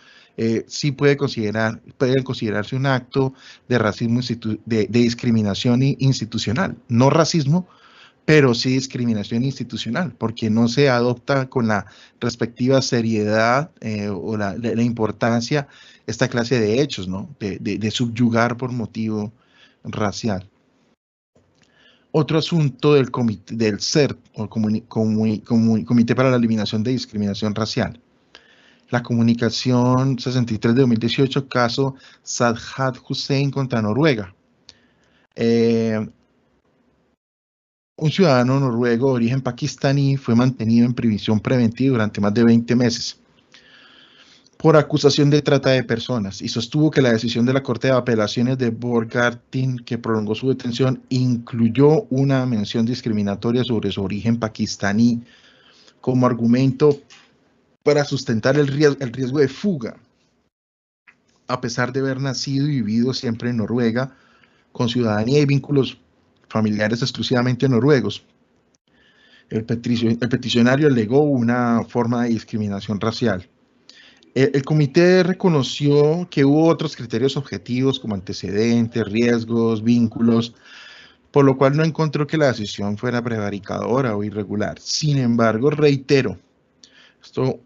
sí puede considerarse un acto de racismo, de discriminación institucional. No racismo, pero sí discriminación institucional, porque no se adopta con la respectiva seriedad o la importancia esta clase de hechos, ¿no? De subyugar por motivo racial. Otro asunto del CERT, o Comité para la Eliminación de Discriminación Racial. La comunicación 63 de 2018, caso Sadhat Hussein contra Noruega. Un ciudadano noruego de origen pakistaní fue mantenido en prisión preventiva durante más de 20 meses por acusación de trata de personas y sostuvo que la decisión de la Corte de Apelaciones de Borgarting, que prolongó su detención, incluyó una mención discriminatoria sobre su origen pakistaní como argumento para sustentar el riesgo de fuga, a pesar de haber nacido y vivido siempre en Noruega, con ciudadanía y vínculos familiares exclusivamente noruegos. El peticionario alegó una forma de discriminación racial. El comité reconoció que hubo otros criterios objetivos como antecedentes, riesgos, vínculos, por lo cual no encontró que la decisión fuera prevaricadora o irregular. Sin embargo, reitero, esto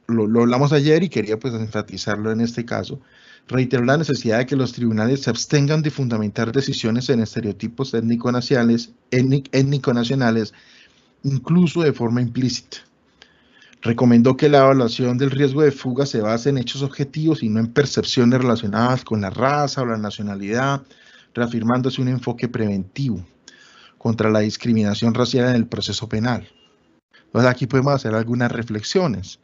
lo hablamos ayer y quería pues enfatizarlo en este caso, reiteró la necesidad de que los tribunales se abstengan de fundamentar decisiones en estereotipos étnico-nacionales, incluso de forma implícita. Recomendó que la evaluación del riesgo de fuga se base en hechos objetivos y no en percepciones relacionadas con la raza o la nacionalidad, reafirmándose un enfoque preventivo contra la discriminación racial en el proceso penal. Entonces aquí podemos hacer algunas reflexiones,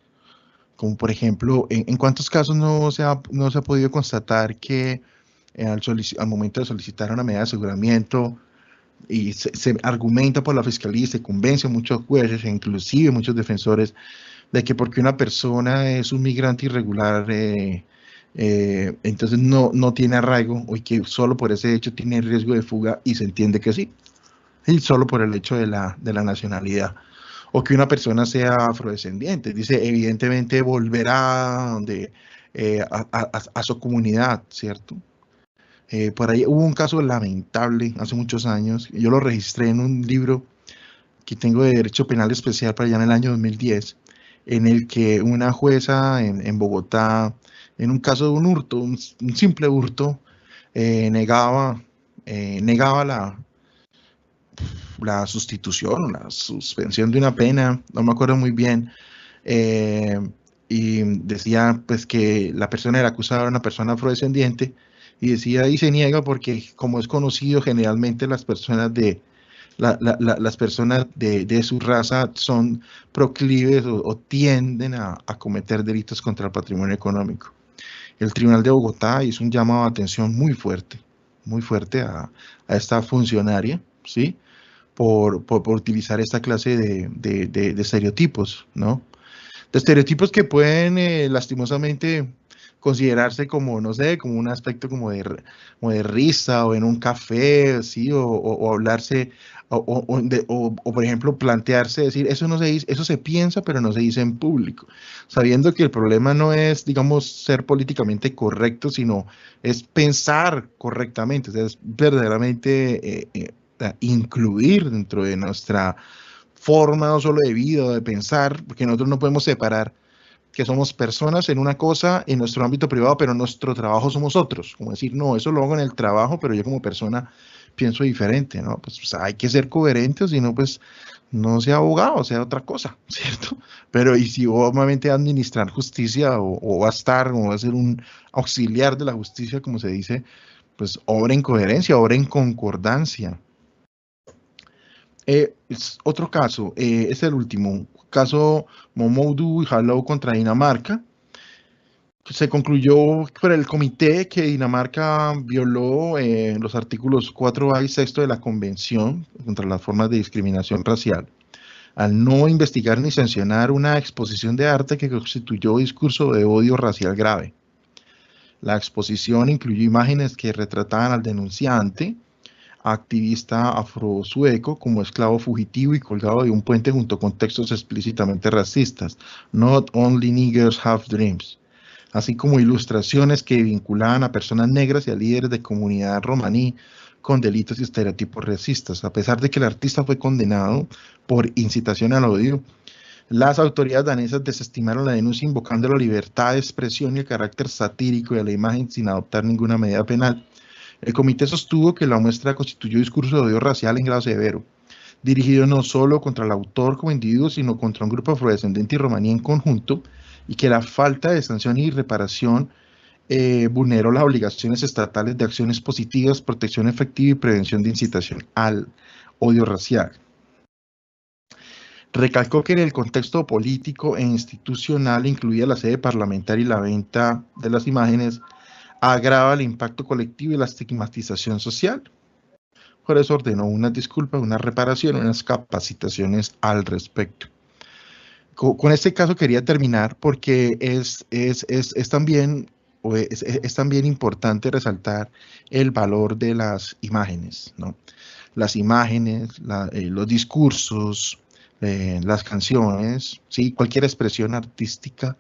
como por ejemplo, en cuántos casos no se ha podido constatar que al momento de solicitar una medida de aseguramiento y se argumenta por la fiscalía y se convence a muchos jueces e inclusive muchos defensores de que porque una persona es un migrante irregular, entonces no tiene arraigo, o que solo por ese hecho tiene riesgo de fuga, y se entiende que sí, y solo por el hecho de la nacionalidad, o que una persona sea afrodescendiente, dice, evidentemente volverá a su comunidad, ¿cierto? Por ahí hubo un caso lamentable hace muchos años, yo lo registré en un libro que tengo de Derecho Penal Especial para allá en el año 2010, en el que una jueza en Bogotá, en un caso de un hurto, un simple hurto, negaba la sustitución, la suspensión de una pena, no me acuerdo muy bien, y decía pues que la persona era acusada era una persona afrodescendiente, y decía, y se niega porque, como es conocido, generalmente las personas las personas de su raza son proclives o tienden a cometer delitos contra el patrimonio económico. El Tribunal de Bogotá hizo un llamado de atención muy fuerte a esta funcionaria, ¿sí? Por utilizar esta clase de estereotipos, ¿no? De estereotipos que pueden lastimosamente considerarse como, no sé, como un aspecto como de risa o en un café, ¿sí? O hablarse, o, por ejemplo, plantearse, decir, eso no se dice, eso se piensa, pero no se dice en público, sabiendo que el problema no es, digamos, ser políticamente correcto, sino es pensar correctamente, o sea, es verdaderamente incluir dentro de nuestra forma no solo de vida o de pensar, porque nosotros no podemos separar que somos personas en una cosa en nuestro ámbito privado, pero nuestro trabajo somos otros. Como decir, no, eso lo hago en el trabajo, pero yo como persona pienso diferente, ¿no? Pues hay que ser coherentes, si no, pues no sea abogado, sea otra cosa, ¿cierto? Pero y si obviamente administrar justicia o va a estar, o va a ser un auxiliar de la justicia, como se dice, pues obra en coherencia, obra en concordancia. Otro caso, es el último, caso Momodou y Jalou contra Dinamarca. Se concluyó por el comité que Dinamarca violó los artículos 4A y 6 de la Convención contra las formas de discriminación racial, al no investigar ni sancionar una exposición de arte que constituyó discurso de odio racial grave. La exposición incluyó imágenes que retrataban al denunciante, activista afro-sueco, como esclavo fugitivo y colgado de un puente junto con textos explícitamente racistas, "Not only niggers have dreams", así como ilustraciones que vinculaban a personas negras y a líderes de comunidad romaní con delitos y estereotipos racistas. A pesar de que el artista fue condenado por incitación al odio, las autoridades danesas desestimaron la denuncia invocando la libertad de expresión y el carácter satírico de la imagen sin adoptar ninguna medida penal. El comité sostuvo que la muestra constituyó discurso de odio racial en grado severo, dirigido no solo contra el autor como individuo, sino contra un grupo afrodescendiente y romaní en conjunto, y que la falta de sanción y reparación vulneró las obligaciones estatales de acciones positivas, protección efectiva y prevención de incitación al odio racial. Recalcó que en el contexto político e institucional, incluida la sede parlamentaria y la venta de las imágenes, agrava el impacto colectivo y la estigmatización social. Por eso ordenó una disculpa, una reparación, unas capacitaciones al respecto. Con este caso quería terminar porque es también importante resaltar el valor de las imágenes, ¿no? Las imágenes, los discursos, las canciones, ¿sí? Cualquier expresión artística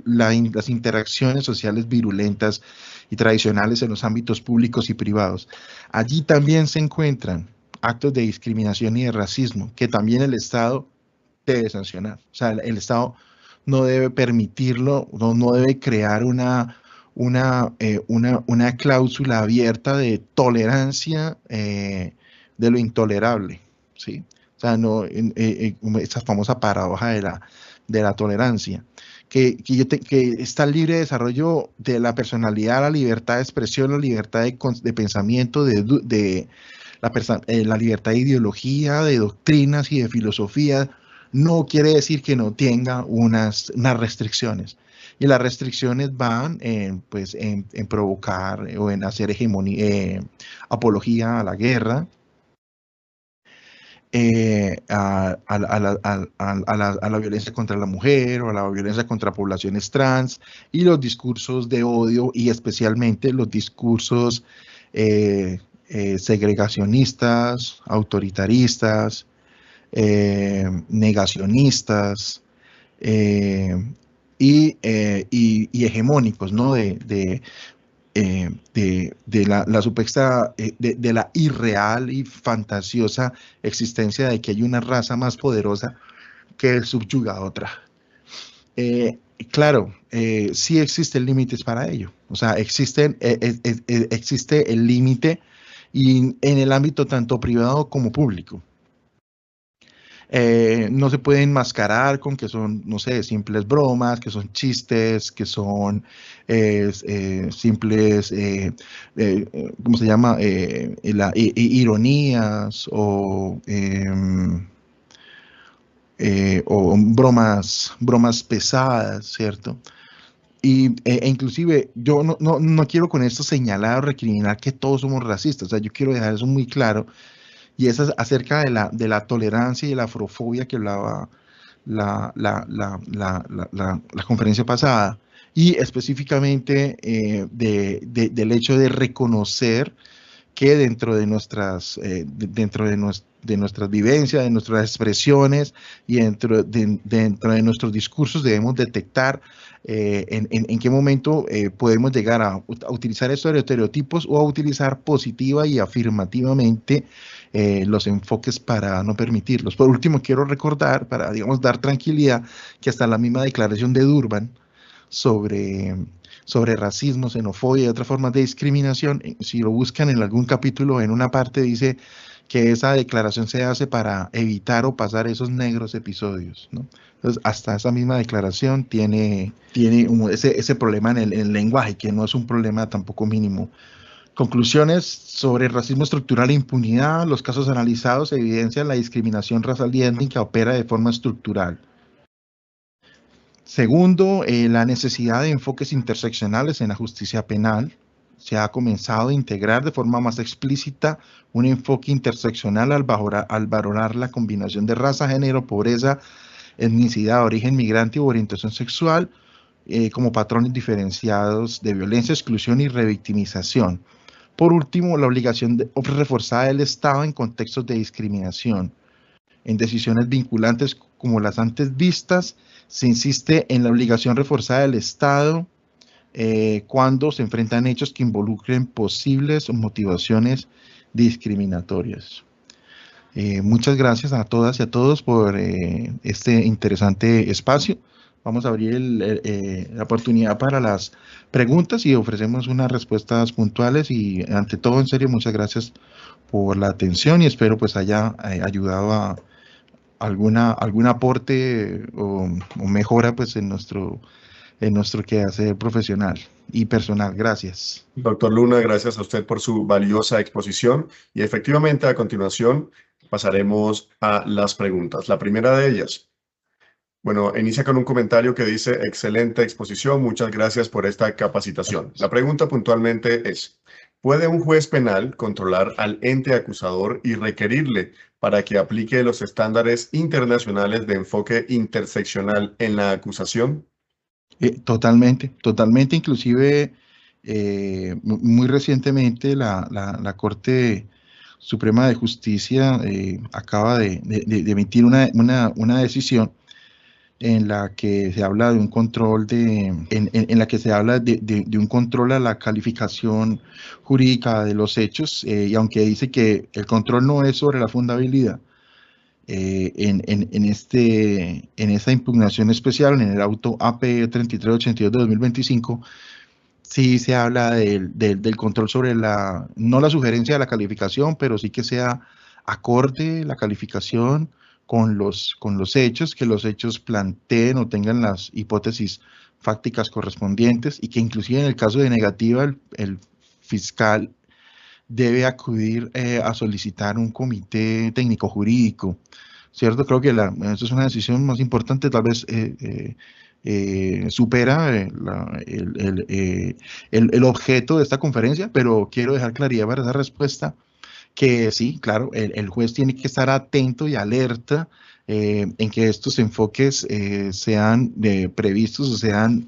las interacciones sociales virulentas y tradicionales en los ámbitos públicos y privados. Allí también se encuentran actos de discriminación y de racismo que también el Estado debe sancionar. O sea, el Estado no debe permitirlo, no debe crear una cláusula abierta de tolerancia de lo intolerable, ¿sí? O sea, no, esa famosa paradoja de la tolerancia, que está libre de desarrollo de la personalidad, la libertad de expresión, la libertad de pensamiento, la libertad de ideología, de doctrinas y de filosofía, no quiere decir que no tenga unas restricciones. Y las restricciones van en provocar o en hacer apología a la guerra, a la violencia contra la mujer o a la violencia contra poblaciones trans, y los discursos de odio, y especialmente los discursos segregacionistas, autoritaristas, negacionistas y hegemónicos, ¿no? de la supuesta, de la irreal y fantasiosa existencia de que hay una raza más poderosa que subyuga a otra. Claro, sí existen límites para ello. O sea, existe el límite y en el ámbito tanto privado como público. No se puede enmascarar con que son, no sé, simples bromas, que son chistes, que son simples, ¿cómo se llama? Ironías o bromas pesadas, ¿cierto? E inclusive yo no quiero con esto señalar o recriminar que todos somos racistas. O sea, yo quiero dejar eso muy claro. Y es acerca de la tolerancia y de la afrofobia que hablaba la conferencia pasada, y específicamente del hecho de reconocer que dentro de nuestras vivencias, de nuestras expresiones y dentro de nuestros discursos debemos detectar en qué momento podemos llegar a utilizar estos estereotipos o a utilizar positiva y afirmativamente los enfoques para no permitirlos. Por último, quiero recordar, para, digamos, dar tranquilidad, que hasta la misma declaración de Durban sobre racismo, xenofobia y otras formas de discriminación, si lo buscan en algún capítulo, en una parte dice que esa declaración se hace para evitar o pasar esos negros episodios, ¿no? Entonces, hasta esa misma declaración tiene ese problema en el lenguaje, que no es un problema tampoco mínimo. Conclusiones sobre el racismo estructural e impunidad. Los casos analizados evidencian la discriminación racial y étnica opera de forma estructural. Segundo, la necesidad de enfoques interseccionales en la justicia penal. Se ha comenzado a integrar de forma más explícita un enfoque interseccional al valorar la combinación de raza, género, pobreza, etnicidad, origen migrante u orientación sexual como patrones diferenciados de violencia, exclusión y revictimización. Por último, la obligación reforzada del Estado en contextos de discriminación. En decisiones vinculantes como las antes vistas, se insiste en la obligación reforzada del Estado cuando se enfrentan hechos que involucren posibles motivaciones discriminatorias. Muchas gracias a todas y a todos por este interesante espacio. Vamos a abrir la oportunidad para las preguntas y ofrecemos unas respuestas puntuales y ante todo, en serio, muchas gracias por la atención y espero pues haya ayudado a algún aporte o mejora pues en nuestro quehacer profesional y personal. Gracias. Doctor Luna, gracias a usted por su valiosa exposición y efectivamente a continuación pasaremos a las preguntas. La primera de ellas, bueno, inicia con un comentario que dice, excelente exposición, muchas gracias por esta capacitación. La pregunta puntualmente es, ¿puede un juez penal controlar al ente acusador y requerirle para que aplique los estándares internacionales de enfoque interseccional en la acusación? Totalmente, inclusive muy recientemente la Corte Suprema de Justicia acaba de emitir una decisión en la que se habla de un control en la que se habla de un control a la calificación jurídica de los hechos, y aunque dice que el control no es sobre la fundabilidad, en esta impugnación especial, en el auto AP 3382 de 2025, sí se habla del control sobre no la sugerencia de la calificación, pero sí que sea acorde la calificación con los hechos, que los hechos planteen o tengan las hipótesis fácticas correspondientes y que inclusive en el caso de negativa el fiscal debe acudir a solicitar un comité técnico jurídico, ¿cierto? Creo que esto es una decisión más importante, tal vez supera el objeto de esta conferencia, pero quiero dejar claridad para esa respuesta, que sí, claro, el juez tiene que estar atento y alerta en que estos enfoques sean previstos o sean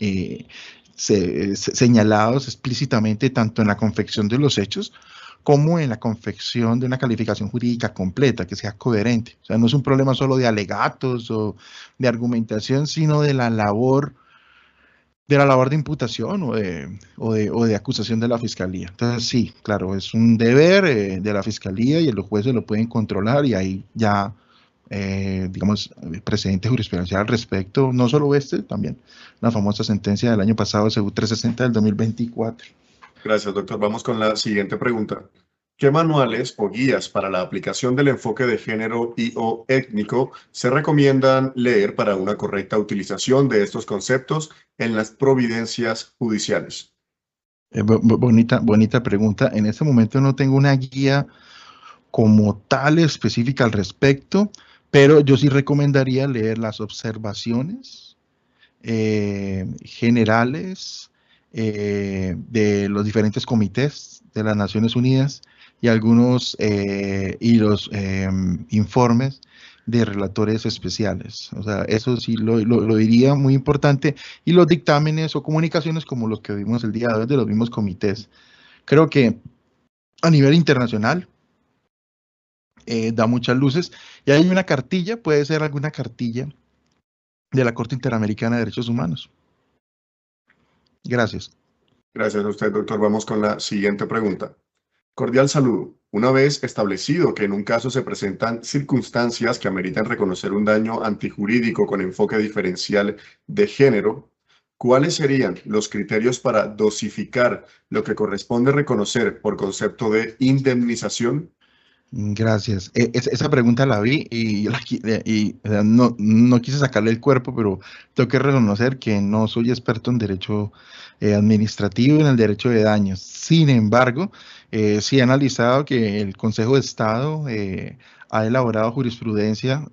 señalados explícitamente tanto en la confección de los hechos como en la confección de una calificación jurídica completa, que sea coherente. O sea, no es un problema solo de alegatos o de argumentación, sino de la labor de imputación o de acusación de la fiscalía. Entonces, sí, claro, es un deber de la fiscalía y los jueces lo pueden controlar y ahí ya, digamos, precedente jurisprudencial al respecto, no solo también la famosa sentencia del año pasado, CU 360 del 2024. Gracias, doctor. Vamos con la siguiente pregunta. ¿Qué manuales o guías para la aplicación del enfoque de género y o étnico se recomiendan leer para una correcta utilización de estos conceptos en las providencias judiciales? Bonita pregunta. En este momento no tengo una guía como tal específica al respecto, pero yo sí recomendaría leer las observaciones generales de los diferentes comités de las Naciones Unidas y algunos los informes de relatores especiales. O sea, eso sí lo diría muy importante. Y los dictámenes o comunicaciones como los que vimos el día de hoy de los mismos comités. Creo que a nivel internacional da muchas luces. Y hay una cartilla, puede ser alguna cartilla de la Corte Interamericana de Derechos Humanos. Gracias. Gracias a usted, doctor. Vamos con la siguiente pregunta. Cordial saludo. Una vez establecido que en un caso se presentan circunstancias que ameritan reconocer un daño antijurídico con enfoque diferencial de género, ¿cuáles serían los criterios para dosificar lo que corresponde reconocer por concepto de indemnización? Gracias. Esa pregunta la vi y no quise sacarle el cuerpo, pero tengo que reconocer que no soy experto en derecho administrativo y en el derecho de daños. Sin embargo, sí he analizado que el Consejo de Estado ha elaborado jurisprudencia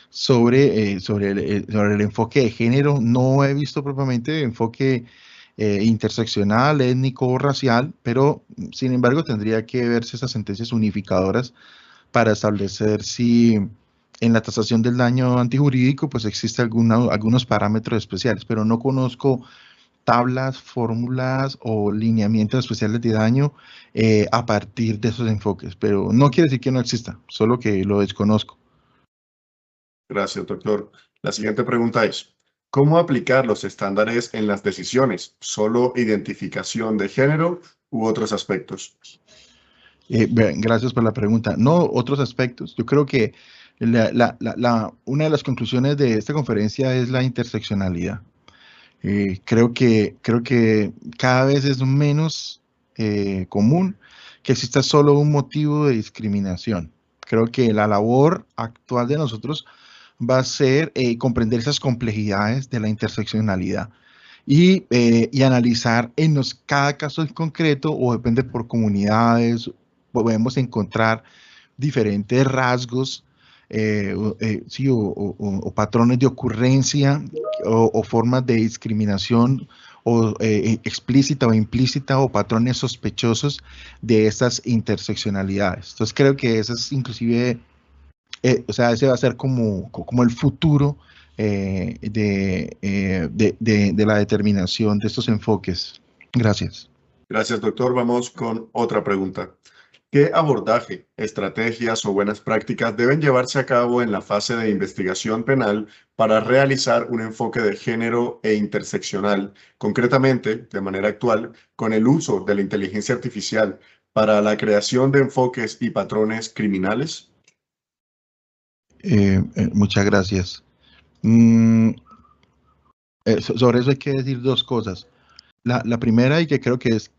sobre el enfoque de género. No he visto propiamente enfoque interseccional, étnico o racial, pero sin embargo tendría que verse esas sentencias unificadoras para establecer si en la tasación del daño antijurídico pues existe algunos parámetros especiales, pero no conozco tablas, fórmulas o lineamientos especiales de daño a partir de esos enfoques, pero no quiere decir que no exista, solo que lo desconozco. Gracias, doctor. La siguiente pregunta es, ¿cómo aplicar los estándares en las decisiones? ¿Solo identificación de género u otros aspectos? Gracias por la pregunta. No, otros aspectos. Yo creo que una de las conclusiones de esta conferencia es la interseccionalidad. Creo que cada vez es menos común que exista solo un motivo de discriminación. Creo que la labor actual de nosotros va a ser comprender esas complejidades de la interseccionalidad y analizar cada caso en concreto o depende por comunidades, podemos encontrar diferentes rasgos sí, o patrones de ocurrencia o formas de discriminación o explícita o implícita o patrones sospechosos de estas interseccionalidades. Entonces creo que eso es inclusive, o sea, ese va a ser como el futuro de la determinación de estos enfoques. Gracias. Gracias, doctor. Vamos con otra pregunta. ¿Qué abordaje, estrategias o buenas prácticas deben llevarse a cabo en la fase de investigación penal para realizar un enfoque de género e interseccional, concretamente, de manera actual, con el uso de la inteligencia artificial para la creación de enfoques y patrones criminales? Muchas gracias. Mm, sobre eso hay que decir dos cosas. La primera, y que creo que es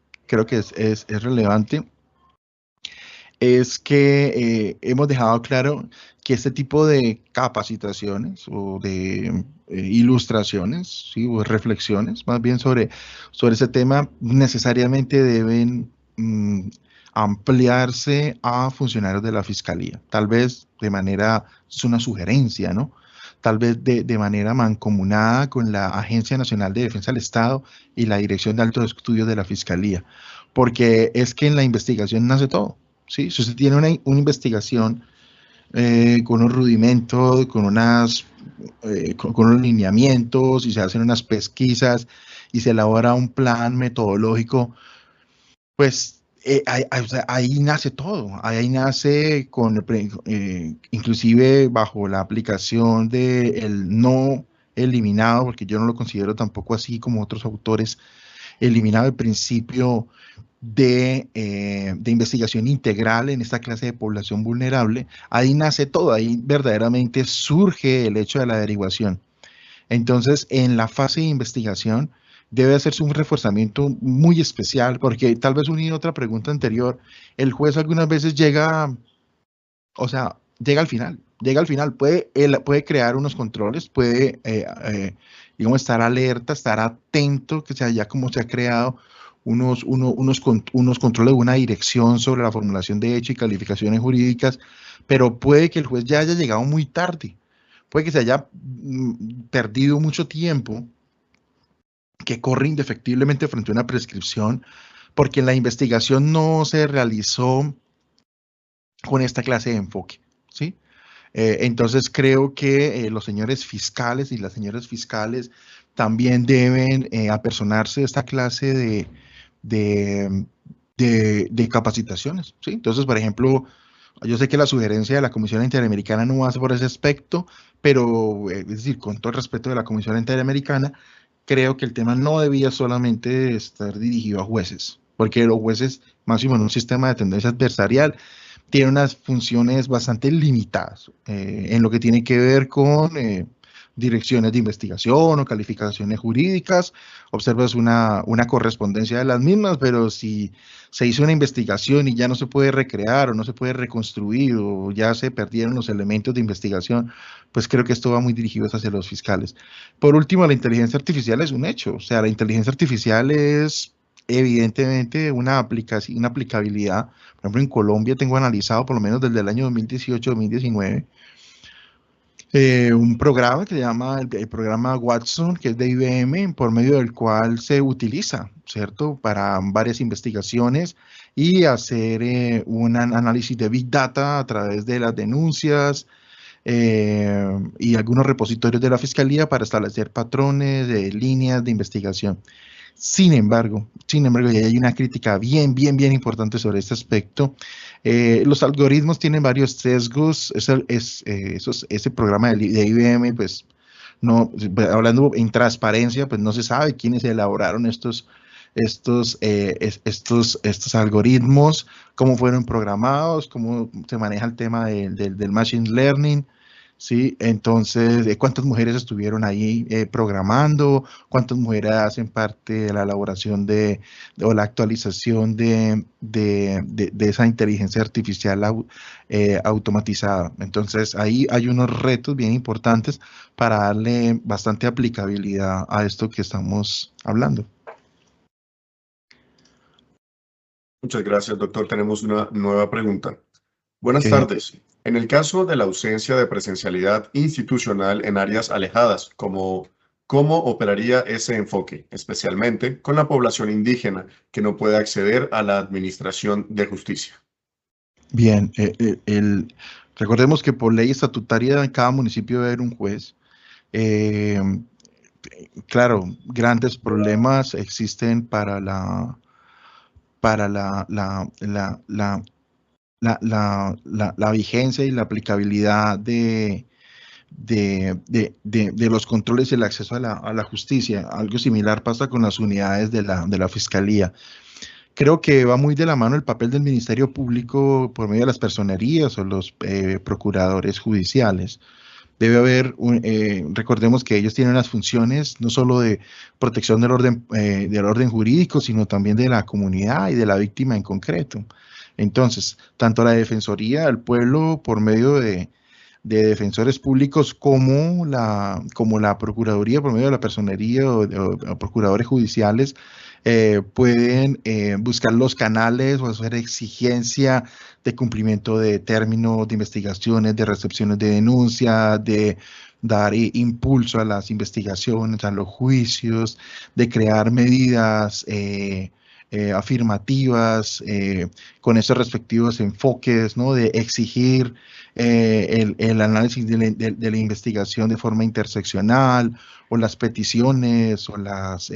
relevante, es que hemos dejado claro que este tipo de capacitaciones o de ilustraciones, ¿sí? O reflexiones, más bien sobre ese tema, necesariamente deben ampliarse a funcionarios de la Fiscalía. Tal vez de manera, es una sugerencia, ¿no? Tal vez de manera mancomunada con la Agencia Nacional de Defensa del Estado y la Dirección de Altos Estudios de la Fiscalía, porque es que en la investigación nace todo. ¿Sí? Si usted tiene una investigación con unos rudimentos, con unos lineamientos, y se hacen unas pesquisas y se elabora un plan metodológico, pues o sea, ahí nace todo. Ahí nace inclusive bajo la aplicación del no eliminado, porque yo no lo considero tampoco así como otros autores, eliminado el principio de investigación integral en esta clase de población vulnerable. Ahí nace todo, ahí verdaderamente surge el hecho de la averiguación. Entonces, en la fase de investigación debe hacerse un reforzamiento muy especial, porque tal vez unido a otra pregunta anterior, el juez algunas veces llega, o sea, llega al final, puede crear unos controles, puede, digamos, estar alerta, estar atento, que sea ya como se ha creado unos controles de una dirección sobre la formulación de hechos y calificaciones jurídicas, pero puede que el juez ya haya llegado muy tarde, puede que se haya perdido mucho tiempo, que corre indefectiblemente frente a una prescripción, porque la investigación no se realizó con esta clase de enfoque, ¿sí? Entonces creo que los señores fiscales y las señoras fiscales también deben apersonarse de esta clase de, de capacitaciones, ¿sí? Entonces, por ejemplo, yo sé que la sugerencia de la Comisión Interamericana no va por ese aspecto, pero es decir, con todo el respeto de la Comisión Interamericana, creo que el tema no debía solamente estar dirigido a jueces, porque los jueces, máximo en un sistema de tendencia adversarial, tienen unas funciones bastante limitadas en lo que tiene que ver con direcciones de investigación o calificaciones jurídicas, observas una correspondencia de las mismas, pero si se hizo una investigación y ya no se puede recrear o no se puede reconstruir o ya se perdieron los elementos de investigación, pues creo que esto va muy dirigido hacia los fiscales. Por último, la inteligencia artificial es un hecho, o sea, la inteligencia artificial es evidentemente una aplicabilidad. Por ejemplo, en Colombia tengo analizado por lo menos desde el año 2018-2019 un programa que se llama el programa Watson, que es de IBM, por medio del cual se utiliza, ¿cierto?, para varias investigaciones y hacer un análisis de Big Data a través de las denuncias y algunos repositorios de la Fiscalía para establecer patrones de líneas de investigación. Sin embargo, y hay una crítica bien importante sobre este aspecto. Los algoritmos tienen varios sesgos. Ese programa de IBM, pues, no, hablando en transparencia, pues no se sabe quiénes elaboraron estos algoritmos, cómo fueron programados, cómo se maneja el tema del machine learning. Sí, entonces, ¿cuántas mujeres estuvieron ahí programando? ¿Cuántas mujeres hacen parte de la elaboración o la actualización de esa inteligencia artificial automatizada? Entonces, ahí hay unos retos bien importantes para darle bastante aplicabilidad a esto que estamos hablando. Muchas gracias, doctor. Tenemos una nueva pregunta. Buenas tardes. En el caso de la ausencia de presencialidad institucional en áreas alejadas, ¿cómo operaría ese enfoque, especialmente con la población indígena que no puede acceder a la administración de justicia? Bien, recordemos que por ley estatutaria en cada municipio debe haber un juez. Claro, grandes problemas existen para la vigencia y la aplicabilidad de los controles y el acceso a la justicia. Algo similar pasa con las unidades de la Fiscalía. Creo que va muy de la mano el papel del Ministerio Público por medio de las personerías o los procuradores judiciales. Debe haber, recordemos que ellos tienen unas funciones no solo de protección del orden jurídico, sino también de la comunidad y de la víctima en concreto. Entonces, tanto la Defensoría del Pueblo por medio de defensores públicos como la Procuraduría por medio de la personería o procuradores judiciales pueden buscar los canales o hacer exigencia de cumplimiento de términos de investigaciones, de recepciones de denuncias, de dar impulso a las investigaciones, a los juicios, de crear medidas afirmativas con esos respectivos enfoques, ¿no?, de exigir el análisis de la investigación de forma interseccional, o las peticiones, o las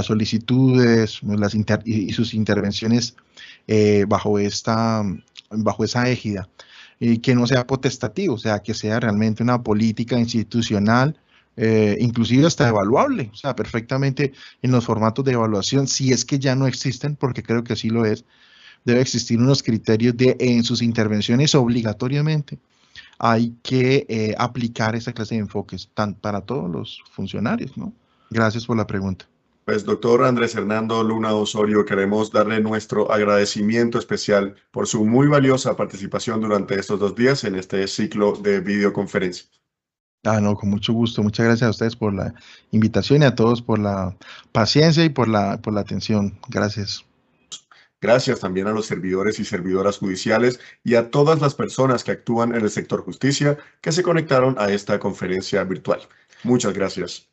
solicitudes, y sus intervenciones bajo esa égida, que no sea potestativo, o sea, que sea realmente una política institucional, inclusive hasta evaluable, o sea, perfectamente en los formatos de evaluación, si es que ya no existen, porque creo que sí lo es. Debe existir unos criterios en sus intervenciones obligatoriamente. Hay que aplicar esa clase de enfoques para todos los funcionarios, ¿no? Gracias por la pregunta. Pues, doctor Andrés Hernando Luna Osorio, queremos darle nuestro agradecimiento especial por su muy valiosa participación durante estos 2 días en este ciclo de videoconferencia. No, con mucho gusto. Muchas gracias a ustedes por la invitación y a todos por la paciencia y por la atención. Gracias. Gracias también a los servidores y servidoras judiciales y a todas las personas que actúan en el sector justicia que se conectaron a esta conferencia virtual. Muchas gracias.